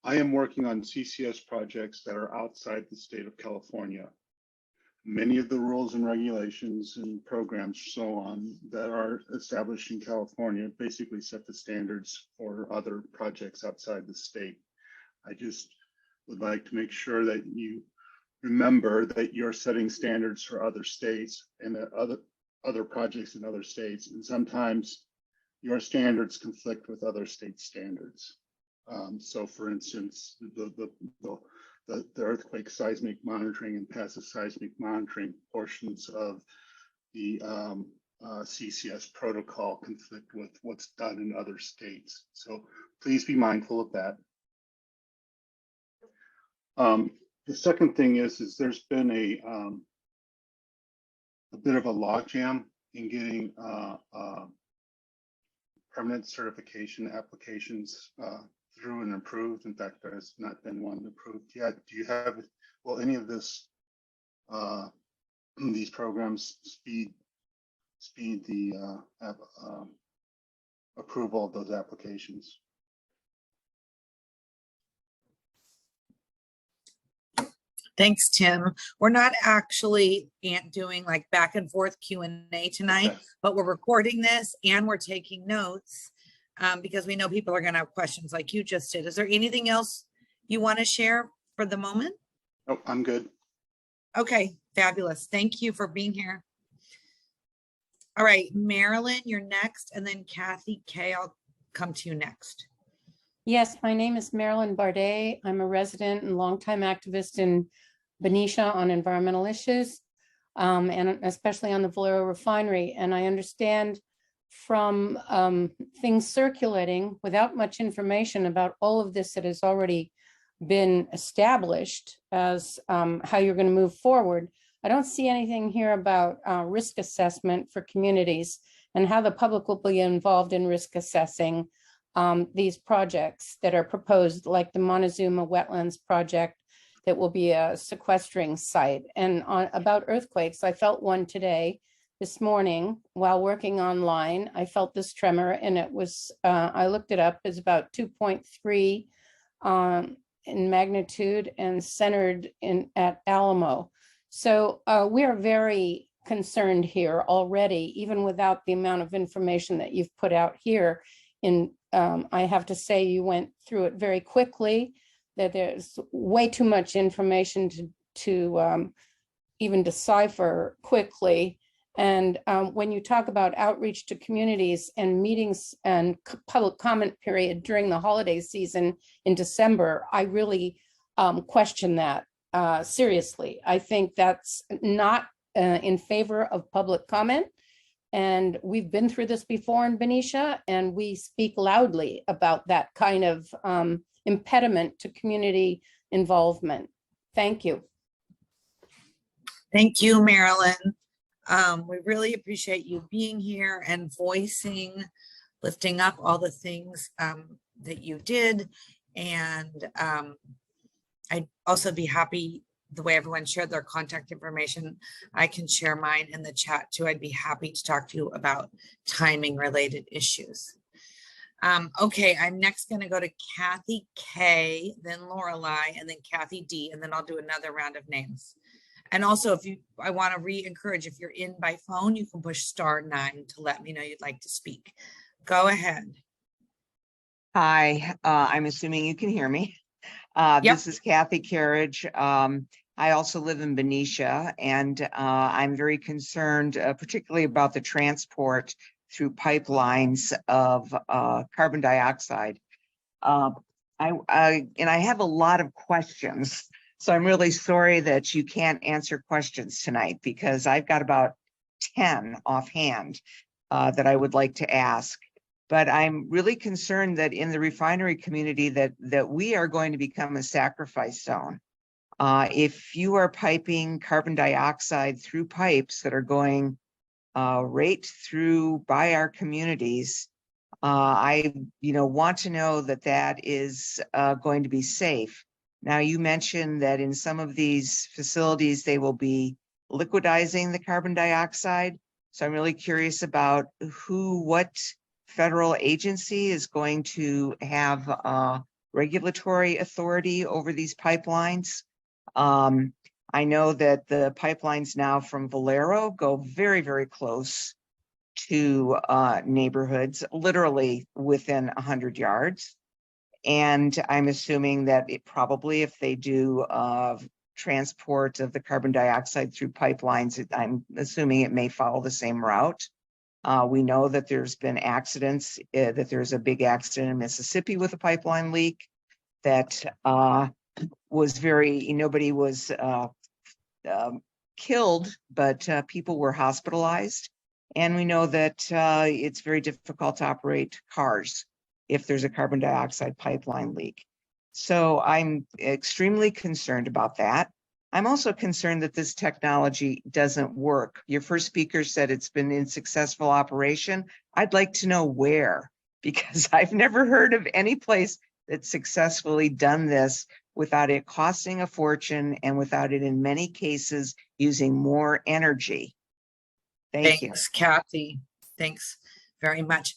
I am working on CCS projects that are outside the state of California. Many of the rules and regulations and programs, so on, that are established in California basically set the standards for other projects outside the state. I just would like to make sure that you remember that you're setting standards for other states and that other projects in other states, and sometimes your standards conflict with other state standards. So for instance, the earthquake seismic monitoring and passive seismic monitoring portions of the CCS protocol conflict with what's done in other states. So please be mindful of that. The second thing is there's been a bit of a logjam in getting permanent certification applications through and approved. In fact, there has not been one approved yet. Do you have, will any of this, these programs speed the approval of those applications? Thanks, Tim. We're not actually doing like back and forth Q&A tonight, Okay. but we're recording this and we're taking notes because we know people are going to have questions like you just did. Is there anything else you want to share for the moment? Oh, I'm good. Okay, fabulous. Thank you for being here. All right, Marilyn, you're next, and then Kathy K, I'll come to you next. Yes, my name is Marilyn Bardet. I'm a resident and longtime activist in Benicia on environmental issues, and especially on the Valero refinery. And I understand from things circulating without much information about all of this that has already been established as how you're going to move forward. I don't see anything here about risk assessment for communities and how the public will be involved in risk assessing these projects that are proposed, like the Montezuma Wetlands project that will be a sequestering site. And about earthquakes, I felt one today, this morning, while working online. I felt this tremor, and it was, I looked it up, it's about 2.3 in magnitude and centered at Alamo. So we are very concerned here already, even without the amount of information that you've put out here. I have to say you went through it very quickly, that there's way too much information to even decipher quickly. And when you talk about outreach to communities and meetings and public comment period during the holiday season in December, I really question that seriously. I think that's not in favor of public comment. And we've been through this before in Benicia, and we speak loudly about that kind of impediment to community involvement. Thank you. Thank you, Marilyn. We really appreciate you being here and lifting up all the things that you did. And I'd also be happy, the way everyone shared their contact information, I can share mine in the chat too. I'd be happy to talk to you about timing related issues. Okay, I'm next going to go to Kathy K, then Lorelei, and then Kathy D, and then I'll do another round of names. And also, I want to encourage, if you're in by phone, you can push *9 to let me know you'd like to speak. Go ahead. Hi, I'm assuming you can hear me. Yep. This is Kathy Carriage. I also live in Benicia, and I'm very concerned, particularly about the transport through pipelines of carbon dioxide. And I have a lot of questions. So I'm really sorry that you can't answer questions tonight, because I've got about 10 offhand that I would like to ask. But I'm really concerned that in the refinery community that we are going to become a sacrifice zone. If you are piping carbon dioxide through pipes that are going right through by our communities, I want to know that that is going to be safe. Now, you mentioned that in some of these facilities, they will be liquidizing the carbon dioxide. So I'm really curious about what federal agency is going to have regulatory authority over these pipelines. I know that the pipelines now from Valero go very, very close to neighborhoods, literally within 100 yards. And I'm assuming that it probably, if they do transport of the carbon dioxide through pipelines, I'm assuming it may follow the same route. We know that there's been accidents, that there's a big accident in Mississippi with a pipeline leak that was nobody was killed, but people were hospitalized. And we know that it's very difficult to operate cars if there's a carbon dioxide pipeline leak. So I'm extremely concerned about that. I'm also concerned that this technology doesn't work. Your first speaker said it's been in successful operation. I'd like to know where, because I've never heard of any place that's successfully done this without it costing a fortune and without it, in many cases, using more energy. Thank you. Thanks, Kathy. Thanks very much.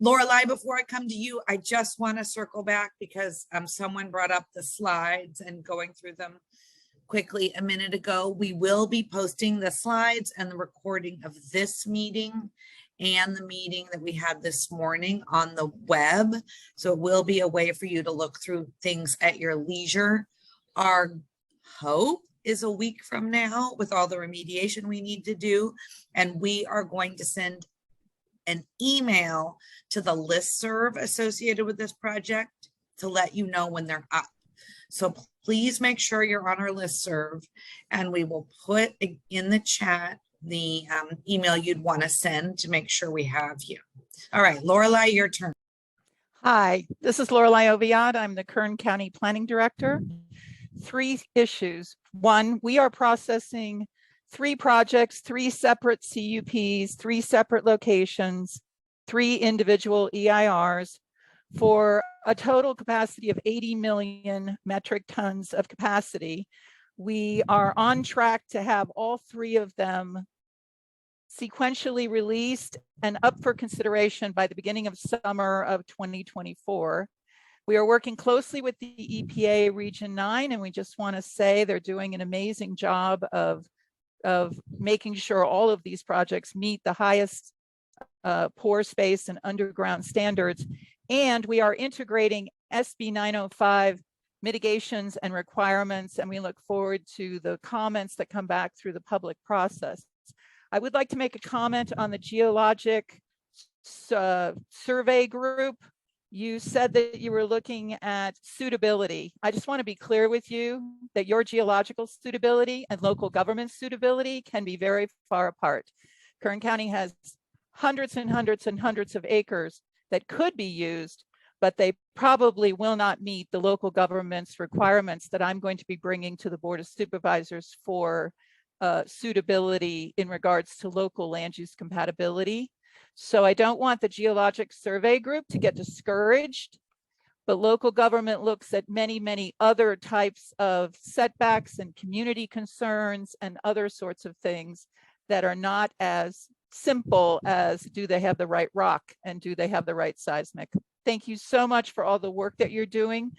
Lorelei, before I come to you, I just want to circle back because someone brought up the slides and going through them quickly a minute ago. We will be posting the slides and the recording of this meeting and the meeting that we had this morning on the web. So it will be a way for you to look through things at your leisure. Our hope is a week from now with all the remediation we need to do. And we are going to send an email to the listserv associated with this project to let you know when they're up. So please make sure you're on our listserv, and we will put in the chat the email you'd want to send to make sure we have you. All right, Lorelei, your turn. Hi, this is Lorelei Oviad. I'm the Kern County Planning Director. 3 issues. 1, we are processing 3 projects, 3 separate CUPs, 3 separate locations, 3 individual EIRs for a total capacity of 80 million metric tons of capacity. We are on track to have all 3 of them sequentially released and up for consideration by the beginning of summer of 2024. We are working closely with the EPA Region 9, and we just want to say they're doing an amazing job of of making sure all of these projects meet the highest pore space and underground standards. And we are integrating SB 905 mitigations and requirements, and we look forward to the comments that come back through the public process. I would like to make a comment on the geologic survey group. You said that you were looking at suitability. I just want to be clear with you that your geological suitability and local government suitability can be very far apart. Kern County has hundreds and hundreds and hundreds of acres that could be used, but they probably will not meet the local government's requirements that I'm going to be bringing to the Board of Supervisors for suitability in regards to local land use compatibility. So I don't want the geologic survey group to get discouraged, but local government looks at many, many other types of setbacks and community concerns and other sorts of things that are not as simple as do they have the right rock and do they have the right seismic. Thank you so much for all the work that you're doing.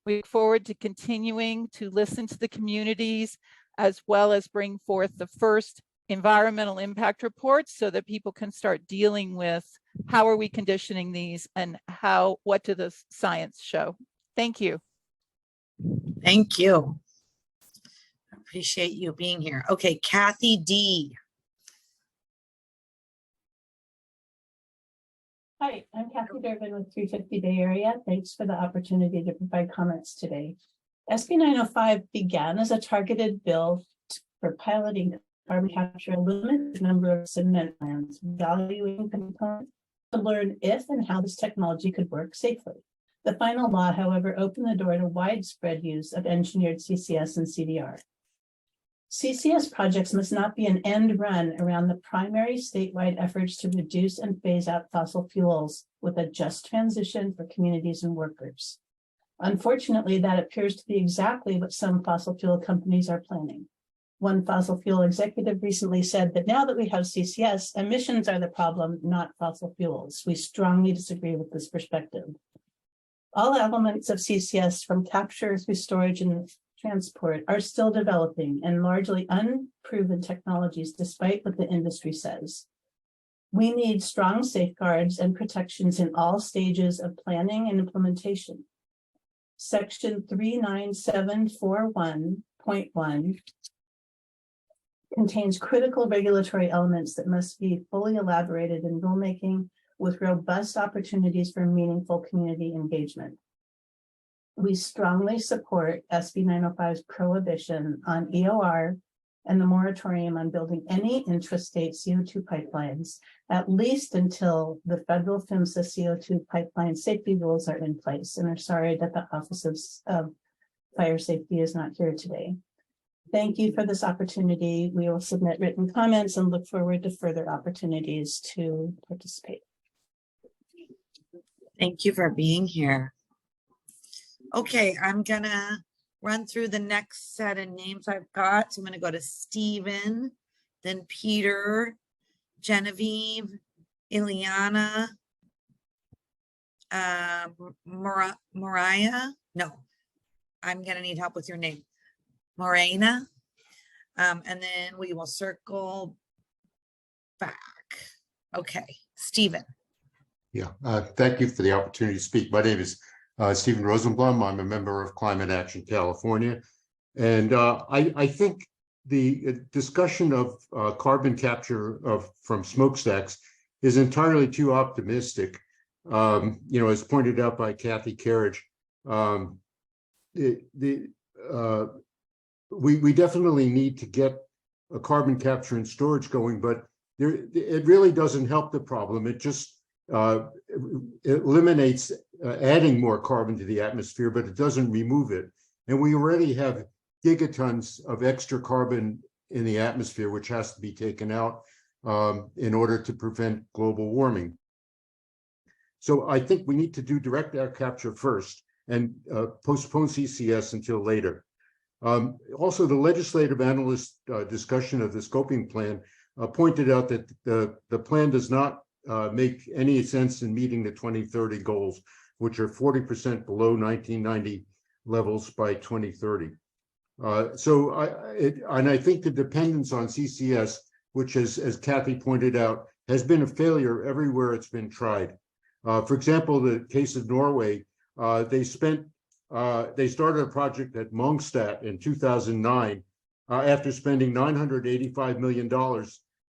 We look forward to continuing to listen to the communities as well as bring forth the first environmental impact reports so that people can start dealing with how are we conditioning these and what do the science show. Thank you. Thank you. I appreciate you being here. Okay, Kathy D. Hi, I'm Kathy Durbin with 350 Bay Area. Thanks for the opportunity to provide comments today. SB 905 began as a targeted bill for piloting carbon capture and limited number of cement plants, evaluating components to learn if and how this technology could work safely. The final law, however, opened the door to widespread use of engineered CCS and CDR. CCS projects must not be an end run around the primary statewide efforts to reduce and phase out fossil fuels with a just transition for communities and workers. Unfortunately, that appears to be exactly what some fossil fuel companies are planning. One fossil fuel executive recently said that now that we have CCS, emissions are the problem, not fossil fuels. We strongly disagree with this perspective. All elements of CCS, from capture through storage and transport, are still developing and largely unproven technologies, despite what the industry says. We need strong safeguards and protections in all stages of planning and implementation. Section 39741.1 contains critical regulatory elements that must be fully elaborated in rulemaking with robust opportunities for meaningful community engagement. We strongly support SB 905's prohibition on EOR and the moratorium on building any intrastate CO2 pipelines, at least until the federal PHMSA CO2 pipeline safety rules are in place, and are sorry that the Office of Fire Safety is not here today. Thank you for this opportunity. We will submit written comments and look forward to further opportunities to participate. Thank you for being here. Okay, I'm gonna run through the next set of names I've got. So I'm gonna go to Stephen, then Peter, Genevieve, Ileana, Mariah. No, I'm gonna need help with your name. Morena. And then we will circle back. Okay, Stephen. Yeah, thank you for the opportunity to speak. My name is Stephen Rosenblum. I'm a member of Climate Action California. And I think the discussion of carbon capture from smokestacks is entirely too optimistic. As pointed out by Kathy Carriage, we definitely need to get a carbon capture and storage going, but it really doesn't help the problem. It just eliminates adding more carbon to the atmosphere, but it doesn't remove it. And we already have gigatons of extra carbon in the atmosphere, which has to be taken out in order to prevent global warming. So I think we need to do direct air capture first and postpone CCS until later. Also, the legislative analyst discussion of the scoping plan pointed out that the plan does not make any sense in meeting the 2030 goals, which are 40% below 1990 levels by 2030. And I think the dependence on CCS, which has, as Kathy pointed out, has been a failure everywhere it's been tried. For example, the case of Norway, they started a project at Mongstad in 2009. After spending $985 million,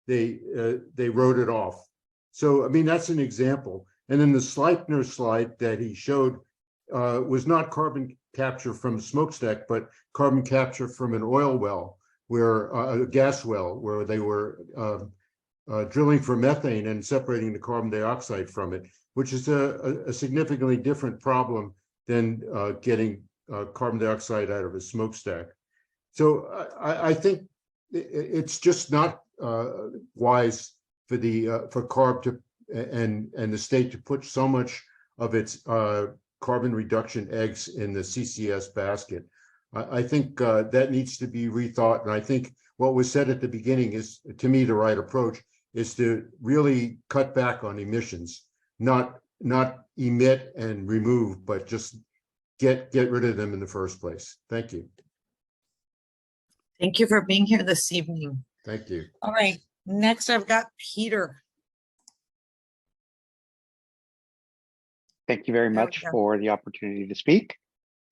they wrote it off. So, I mean, that's an example. And then the Sleipner slide that he showed was not carbon capture from a smokestack, but carbon capture from an oil well, where a gas well, where they were drilling for methane and separating the carbon dioxide from it, which is a significantly different problem than getting carbon dioxide out of a smokestack. So I think it's just not wise for CARB to and the state to put so much of its carbon reduction eggs in the CCS basket. I think that needs to be rethought. And I think what was said at the beginning is, to me, the right approach is to really cut back on emissions, not emit and remove, but just get rid of them in the first place. Thank you. Thank you for being here this evening. Thank you. All right, next I've got Peter. Thank you very much for the opportunity to speak.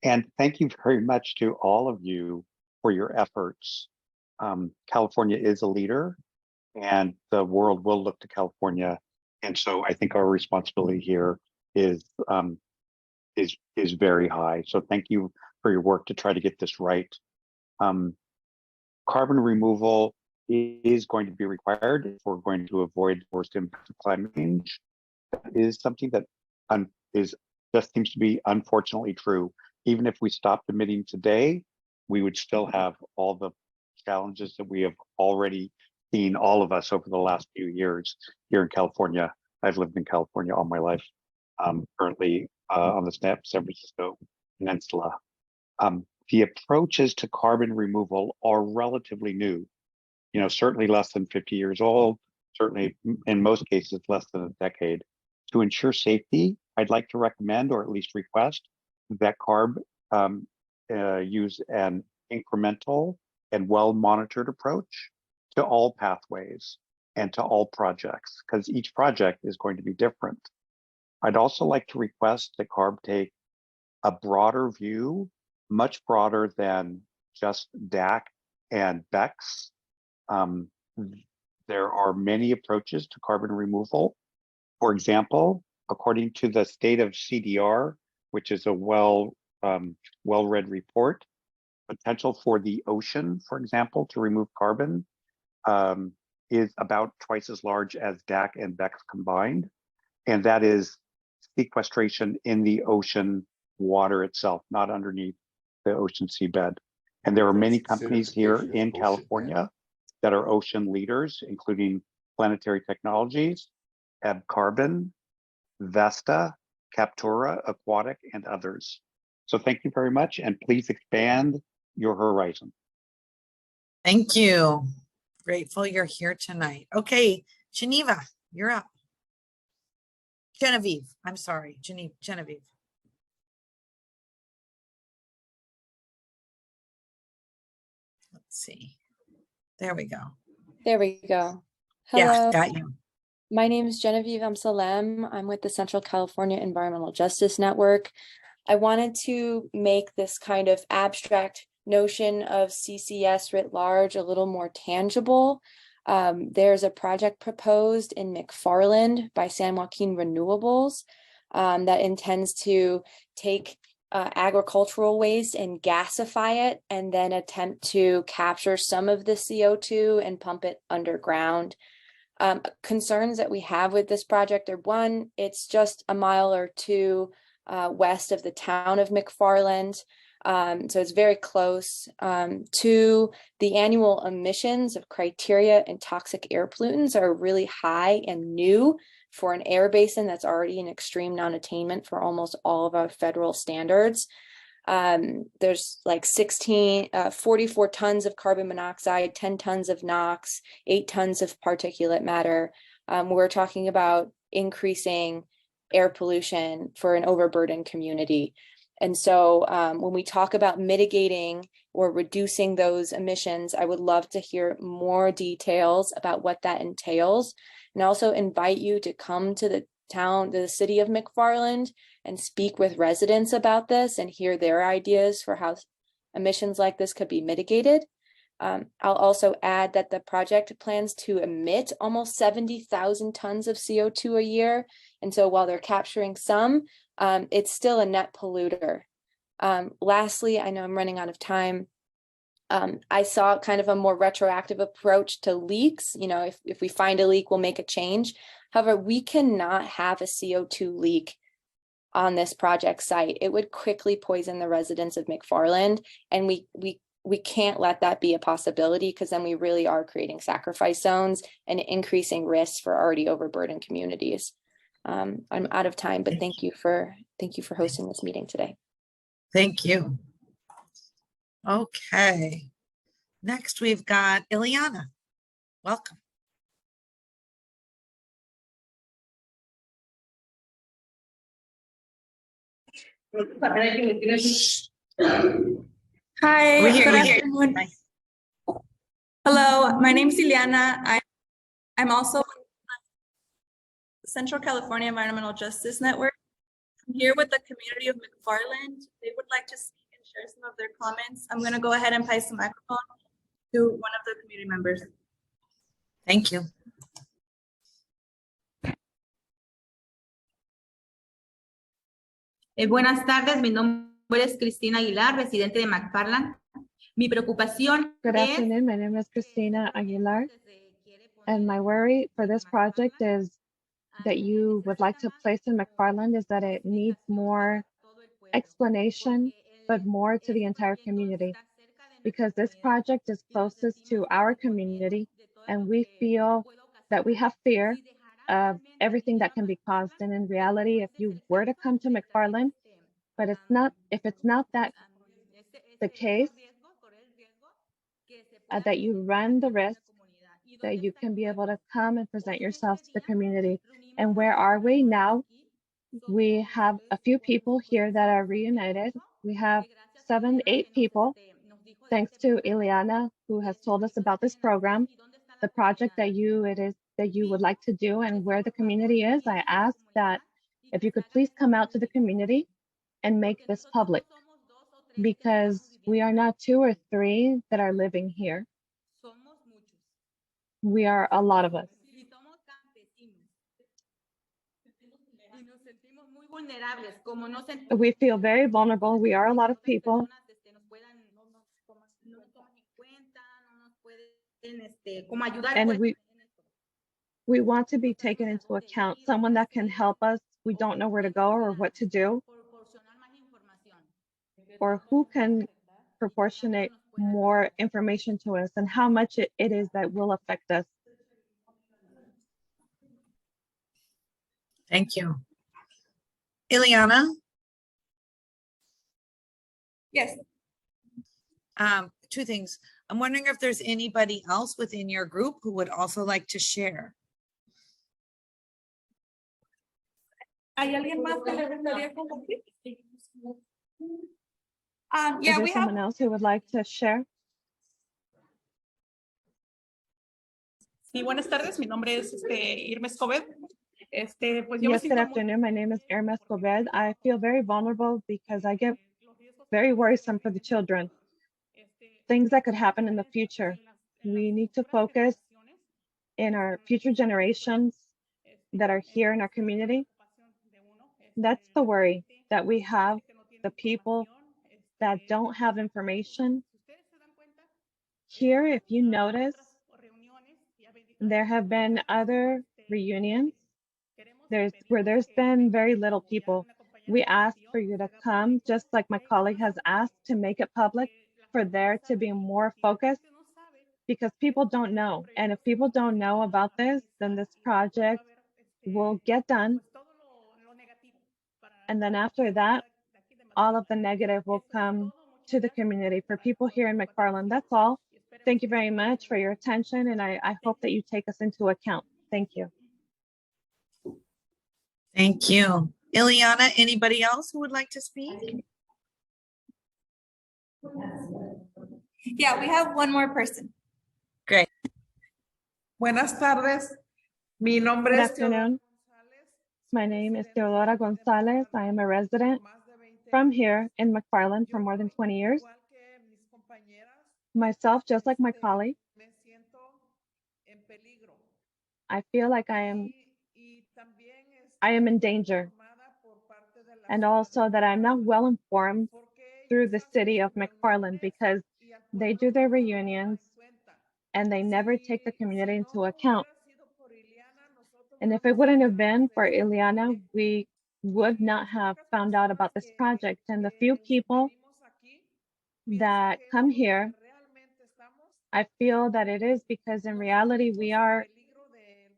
And thank you very much to all of you for your efforts. California is a leader and the world will look to California. And so I think our responsibility here is very high. So thank you for your work to try to get this right. Carbon removal is going to be required if we're going to avoid the worst impact of climate change. That is something that just seems to be unfortunately true. Even if we stopped emitting today, we would still have all the challenges that we have already seen, all of us, over the last few years here in California. I've lived in California all my life, currently on the San Francisco Peninsula. The approaches to carbon removal are relatively new. You know, certainly less than 50 years old, certainly in most cases less than a decade. To ensure safety, I'd like to recommend, or at least request, that CARB use an incremental and well-monitored approach to all pathways and to all projects, because each project is going to be different. I'd also like to request that CARB take a broader view, much broader than just DAC and BECS. There are many approaches to carbon removal. For example, according to the state of CDR, which is a well-read report, potential for the ocean, for example, to remove carbon is about twice as large as DAC and BECS combined. And that is sequestration in the ocean water itself, not underneath the ocean seabed. And there are many companies here in California that are ocean leaders, including Planetary Technologies, Ebb Carbon, Vesta, Captura, Aquatic, and others. So thank you very much, and please expand your horizon. Thank you. Grateful you're here tonight. Okay, Geneva, you're up. Genevieve, I'm sorry, Genevieve. Let's see. There we go. There we go. Hello. Yeah, got you. My name is Genevieve Amsalem. I'm with the Central California Environmental Justice Network. I wanted to make this kind of abstract notion of CCS writ large a little more tangible. There's a project proposed in McFarland by San Joaquin Renewables that intends to take agricultural waste and gasify it and then attempt to capture some of the CO2 and pump it underground. Concerns that we have with this project are, one, it's just a mile or two west of the town of McFarland. So it's very close. Two, the annual emissions of criteria and toxic air pollutants are really high and new for an air basin that's already in extreme non-attainment for almost all of our federal standards. There's like 44 tons of carbon monoxide, 10 tons of NOx, 8 tons of particulate matter. We're talking about increasing air pollution for an overburdened community. And so when we talk about mitigating or reducing those emissions, I would love to hear more details about what that entails. And also invite you to come to the city of McFarland and speak with residents about this and hear their ideas for how emissions like this could be mitigated. I'll also add that the project plans to emit almost 70,000 tons of CO2 a year. And so while they're capturing some, it's still a net polluter. Lastly, I know I'm running out of time. I saw kind of a more retroactive approach to leaks. You know, if we find a leak, we'll make a change. However, we cannot have a CO2 leak on this project site. It would quickly poison the residents of McFarland, and we can't let that be a possibility, because then we really are creating sacrifice zones and increasing risks for already overburdened communities. I'm out of time, but thank you for hosting this meeting today. Thank you. Okay. Next, we've got Ileana. Welcome. Hi, We hear good you. afternoon. Hello, my name is Ileana. I'm also on Central California Environmental Justice Network. I'm here with the community of McFarland. They would like to speak and share some of their comments. I'm going to go ahead and pass the microphone to one of the community members. Thank you. Buenas tardes, mi nombre es Cristina Aguilar, residente de McFarland. Mi preocupación Good afternoon, my name is Cristina Aguilar, and my worry for this project is that you would like to place in McFarland is that it needs more explanation, but more to the entire community, because this project is closest to our community, and we feel that we have fear of everything that can be caused. And in reality, if you were to come to McFarland, but if it's not that the case, that you run the risk that you can be able to come and present yourselves to the community. And where are we now? We have a few people here that are reunited. We have 7, 8 people, thanks to Ileana, who has told us about this program, the project that you would like to do, and where the community is. I ask that if you could please come out to the community and make this public, because we are not 2 or 3 that are living here. We are a lot of us. We feel very vulnerable. We are a lot of people. And we want to be taken into account, someone that can help us. We don't know where to go or what to do, or who can proportionate more information to us and how much it is that will affect us. Thank you. Ileana? Yes. 2 things. I'm wondering if there's anybody else within your group who would also like to share. ¿Hay alguien más que le gustaría compartir? Is there someone else who would like to share? Sí, buenas tardes. Mi nombre es Irma Escobedo. Pues yo me Yes, good siento muy afternoon. My name is Irma Escobedo. I feel very vulnerable because I get very worrisome for the children. Things that could happen in the future. We need to focus in our future generations that are here in our community. That's the worry that we have, the people that don't have information. Here, if you notice, there have been other reunions where there's been very little people. We ask for you to come, just like my colleague has asked, to make it public, for there to be more focus, because people don't know. And if people don't know about this, then this project will get done. And then after that, all of the negative will come to the community for people here in McFarland. That's all. Thank you very much for your attention, and I hope that you take us into account. Thank you. Thank you. Ileana, anybody else who would like to speak? Yeah, we have one more person. Great. Buenas tardes. Mi nombre Good es Teodora. afternoon. My name is Teodora Gonzalez. I am a resident from here in McFarland for more than 20 years. Myself, just like my colleague, I feel like I am in danger, and also that I'm not well informed through the city of McFarland because they do their reunions and they never take the community into account. And if it wouldn't have been for Ileana, we would not have found out about this project. And the few people that come here, I feel that it is because in reality,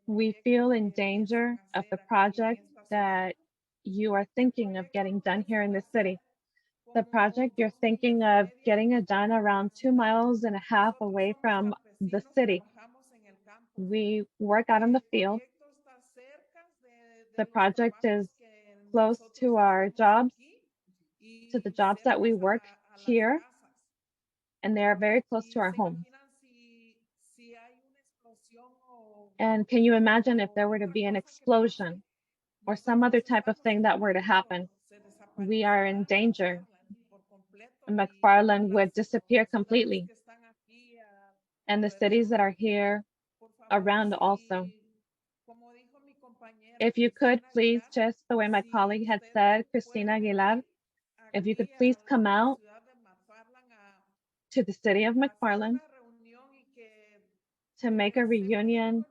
we feel in danger of the project that you are thinking of getting done here in the city. The project you're thinking of getting it done around 2.5 miles away from the city. We work out in the field. The project is close to our jobs, to the jobs that we work here, and they are very close to our homes. And can you imagine if there were to be an explosion or some other type of thing that were to happen? We are in danger. McFarland would disappear completely. And the cities that are here around also. If you could please, just the way my colleague had said, Cristina Aguilar, if you could please come out to the city of McFarland to make a reunion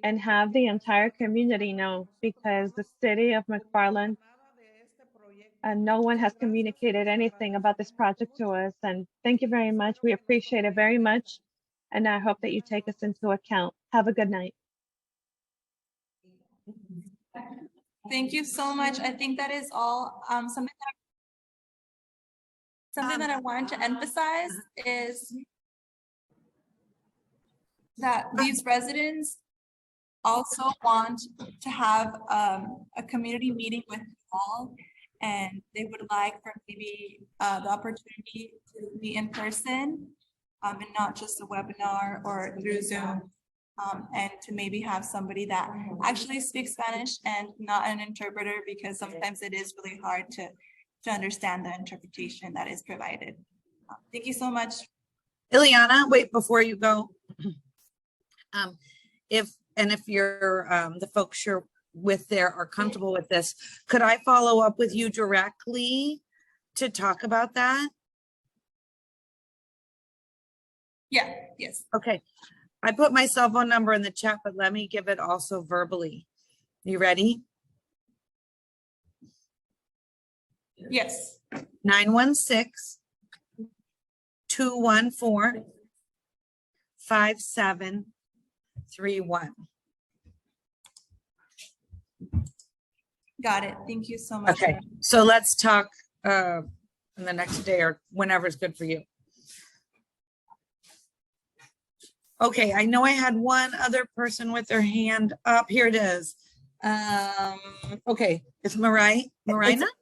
and have the entire community know, because the city of McFarland, no one has communicated anything about this project to us. And thank you very much. We appreciate it very much. And I hope that you take us into account. Have a good night. Thank you so much. I think that is all. Something that I wanted to emphasize is that these residents also want to have a community meeting with all, and they would like for maybe the opportunity to meet in person and not just a webinar or through Zoom, and to maybe have somebody that actually speaks Spanish and not an interpreter, because sometimes it is really hard to understand the interpretation that is provided. Thank you so much. Ileana, wait, before you go. If you're the folks you're with there are comfortable with this, could I follow up with you directly to talk about that? Yeah, yes. Okay. I put my cell phone number in the chat, but let me give it also verbally. You ready? Yes. 916-214-5731. Got it. Thank you so much. Okay, so let's talk in the next day or whenever is good for you. Okay, I know I had one other person with their hand up. Here it is. Okay, it's Marina?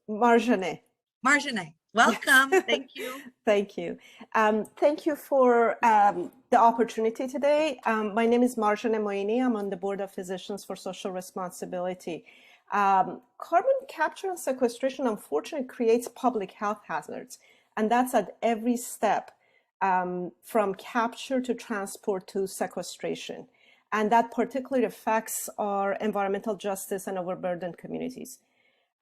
Marjane. Marjane, welcome. Thank you. Thank you. Thank you for the opportunity today. My name is Marjane Moini. I'm on the Board of Physicians for Social Responsibility. Carbon capture and sequestration, unfortunately, creates public health hazards, and that's at every step. From capture to transport to sequestration. And that particularly affects our environmental justice and overburdened communities.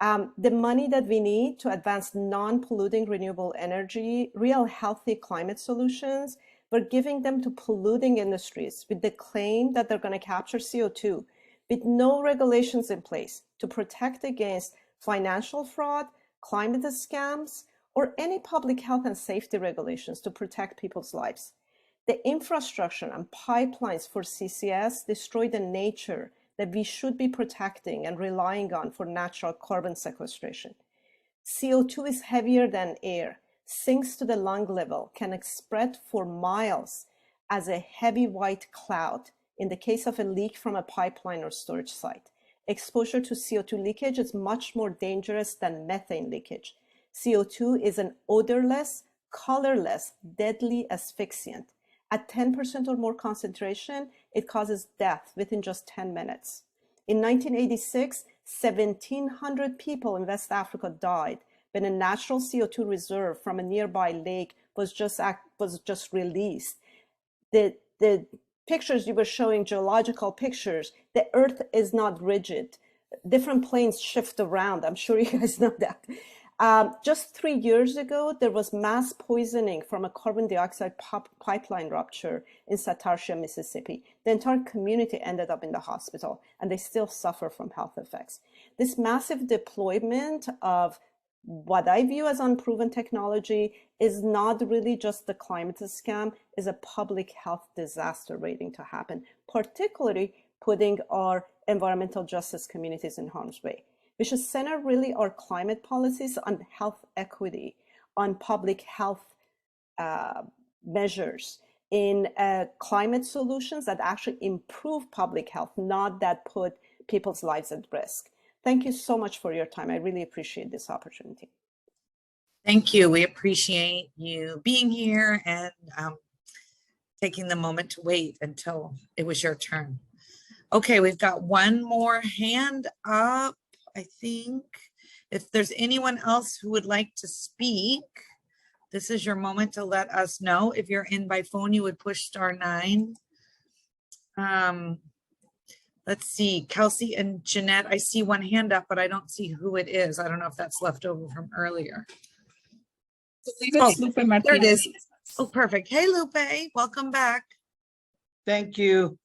The money that we need to advance non-polluting renewable energy, real healthy climate solutions, we're giving them to polluting industries with the claim that they're going to capture CO2, with no regulations in place to protect against financial fraud, climate scams, or any public health and safety regulations to protect people's lives. The infrastructure and pipelines for CCS destroy the nature that we should be protecting and relying on for natural carbon sequestration. CO2 is heavier than air, sinks to the lung level, can spread for miles as a heavy white cloud in the case of a leak from a pipeline or storage site. Exposure to CO2 leakage is much more dangerous than methane leakage. CO2 is an odorless, colorless, deadly asphyxiant. At 10% or more concentration, it causes death within just 10 minutes. In 1986, 1,700 people in West Africa died when a natural CO2 reserve from a nearby lake was just released. The pictures you were showing, geological pictures, the earth is not rigid. Different planes shift around. I'm sure you guys know that. Just 3 years ago, there was mass poisoning from a carbon dioxide pipeline rupture in Satartia, Mississippi. The entire community ended up in the hospital, and they still suffer from health effects. This massive deployment of what I view as unproven technology is not really just the climate scam, is a public health disaster waiting to happen, particularly putting our environmental justice communities in harm's way. We should center really our climate policies on health equity, on public health measures, in climate solutions that actually improve public health, not that put people's lives at risk. Thank you so much for your time. I really appreciate this opportunity. Thank you. We appreciate you being here and taking the moment to wait until it was your turn. Okay, we've got one more hand up, I think. If there's anyone else who would like to speak, this is your moment to let us know. If you're in by phone, you would push *9. Let's see, Kelsey and Jeanette, I see one hand up, but I don't see who it is. I don't know if that's left over from earlier. It's Lupe Martinez. There it is. Oh, perfect. Hey, Lupe, welcome back. Thank you.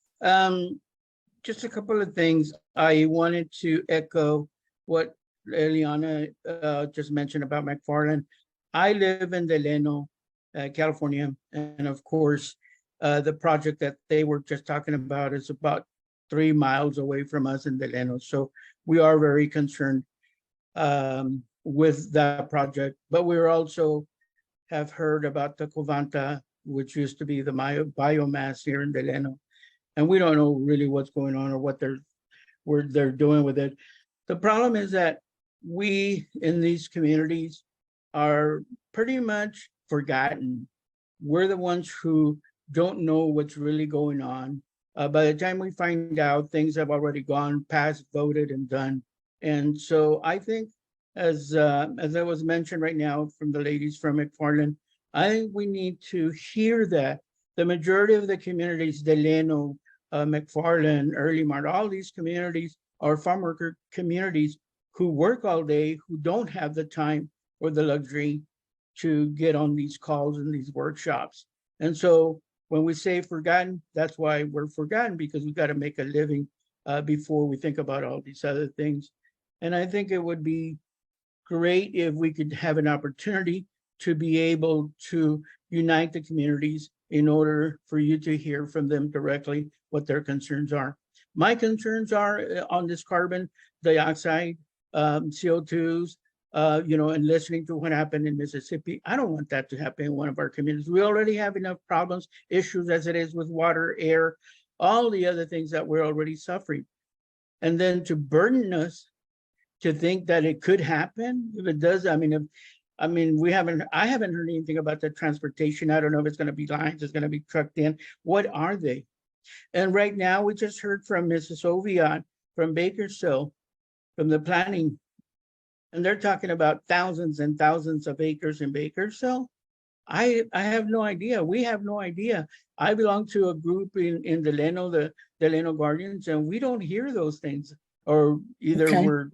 Just a couple of things. I wanted to echo what Eliana just mentioned about McFarland. I live in Delano, California, and of course, the project that they were just talking about is about 3 miles away from us in Delano. So we are very concerned with that project, but we also have heard about the Covanta, which used to be the biomass here in Delano. And we don't know really what's going on or what they're doing with it. The problem is that we in these communities are pretty much forgotten. We're the ones who don't know what's really going on. By the time we find out, things have already gone past, voted, and done. And so I think, as I was mentioned right now from the ladies from McFarland, I think we need to hear that the majority of the communities, Delano, McFarland, Early Mart, all these communities are farm worker communities who work all day, who don't have the time or the luxury to get on these calls and these workshops. And so when we say forgotten, that's why we're forgotten, because we got to make a living before we think about all these other things. And I think it would be great if we could have an opportunity to be able to unite the communities in order for you to hear from them directly what their concerns are. My concerns are on this carbon dioxide, CO2s, and listening to what happened in Mississippi. I don't want that to happen in one of our communities. We already have enough problems, issues as it is with water, air, all the other things that we're already suffering. And then to burden us to think that it could happen, if it does, I haven't heard anything about the transportation. I don't know if it's going to be lines, it's going to be trucked in. What are they? And right now, we just heard from Mrs. Oviatt from Bakersfield, from the planning, and they're talking about thousands and thousands of acres in Bakersfield. I have no idea. We have no idea. I belong to a group in Delano, the Delano Guardians, and we don't hear those things, or either Okay. word.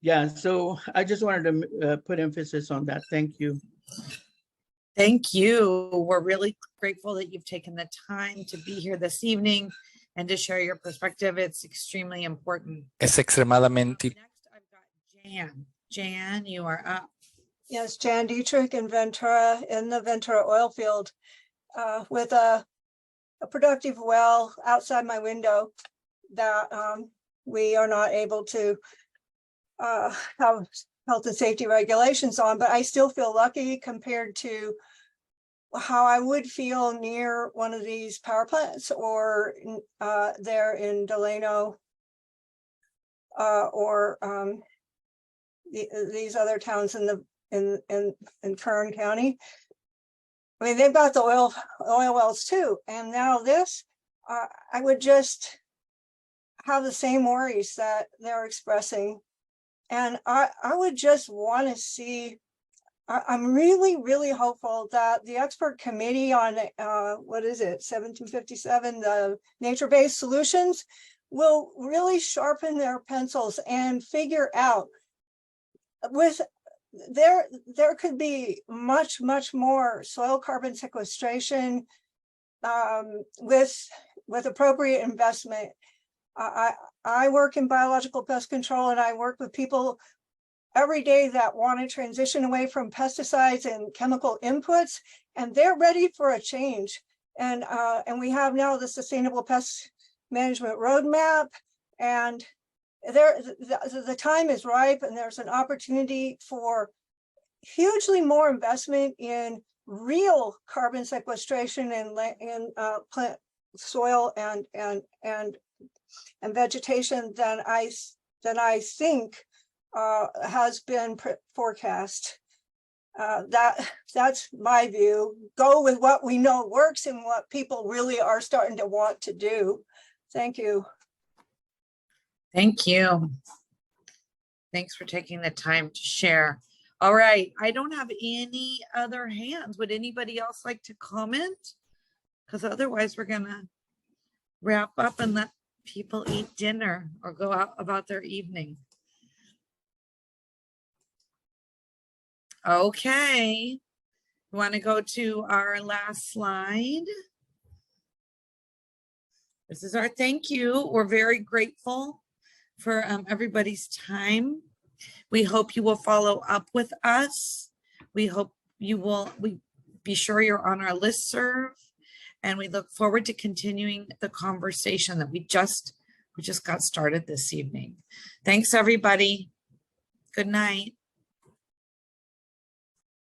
Yeah, so I just wanted to put emphasis on that. Thank you. Thank you. We're really grateful that you've taken the time to be here this evening and to share your perspective. It's extremely important. Es extremadamente. Jan, you are up. Yes, Jan Dietrich in Ventura, in the Ventura oil field, with a productive well outside my window that we are not able to have health and safety regulations on, but I still feel lucky compared to how I would feel near one of these power plants, or there in Delano, or these other towns in the in Kern County. I mean, they've got the oil wells too. And now this, I would just have the same worries that they're expressing. And I would just want to see, I'm really, really hopeful that the expert committee on, what is it, 1757, the nature-based solutions, will really sharpen their pencils and figure out there could be much more soil carbon sequestration with appropriate investment. I work in biological pest control, and I work with people every day that want to transition away from pesticides and chemical inputs, and they're ready for a change. And we have now the Sustainable Pest Management Roadmap, and the time is ripe, and there's an opportunity for hugely more investment in real carbon sequestration and plant soil and vegetation than I think has been forecast. That's my view. Go with what we know works and what people really are starting to want to do. Thank you. Thank you. Thanks for taking the time to share. All right, I don't have any other hands. Would anybody else like to comment? Because otherwise we're gonna wrap up and let people eat dinner or go out about their evening. Okay, we want to go to our last slide. This is our thank you. We're very grateful for everybody's time. We hope you will follow up with us. We hope you will be sure you're on our listserv, and we look forward to continuing the conversation that we just got started this evening. Thanks, everybody. Good night.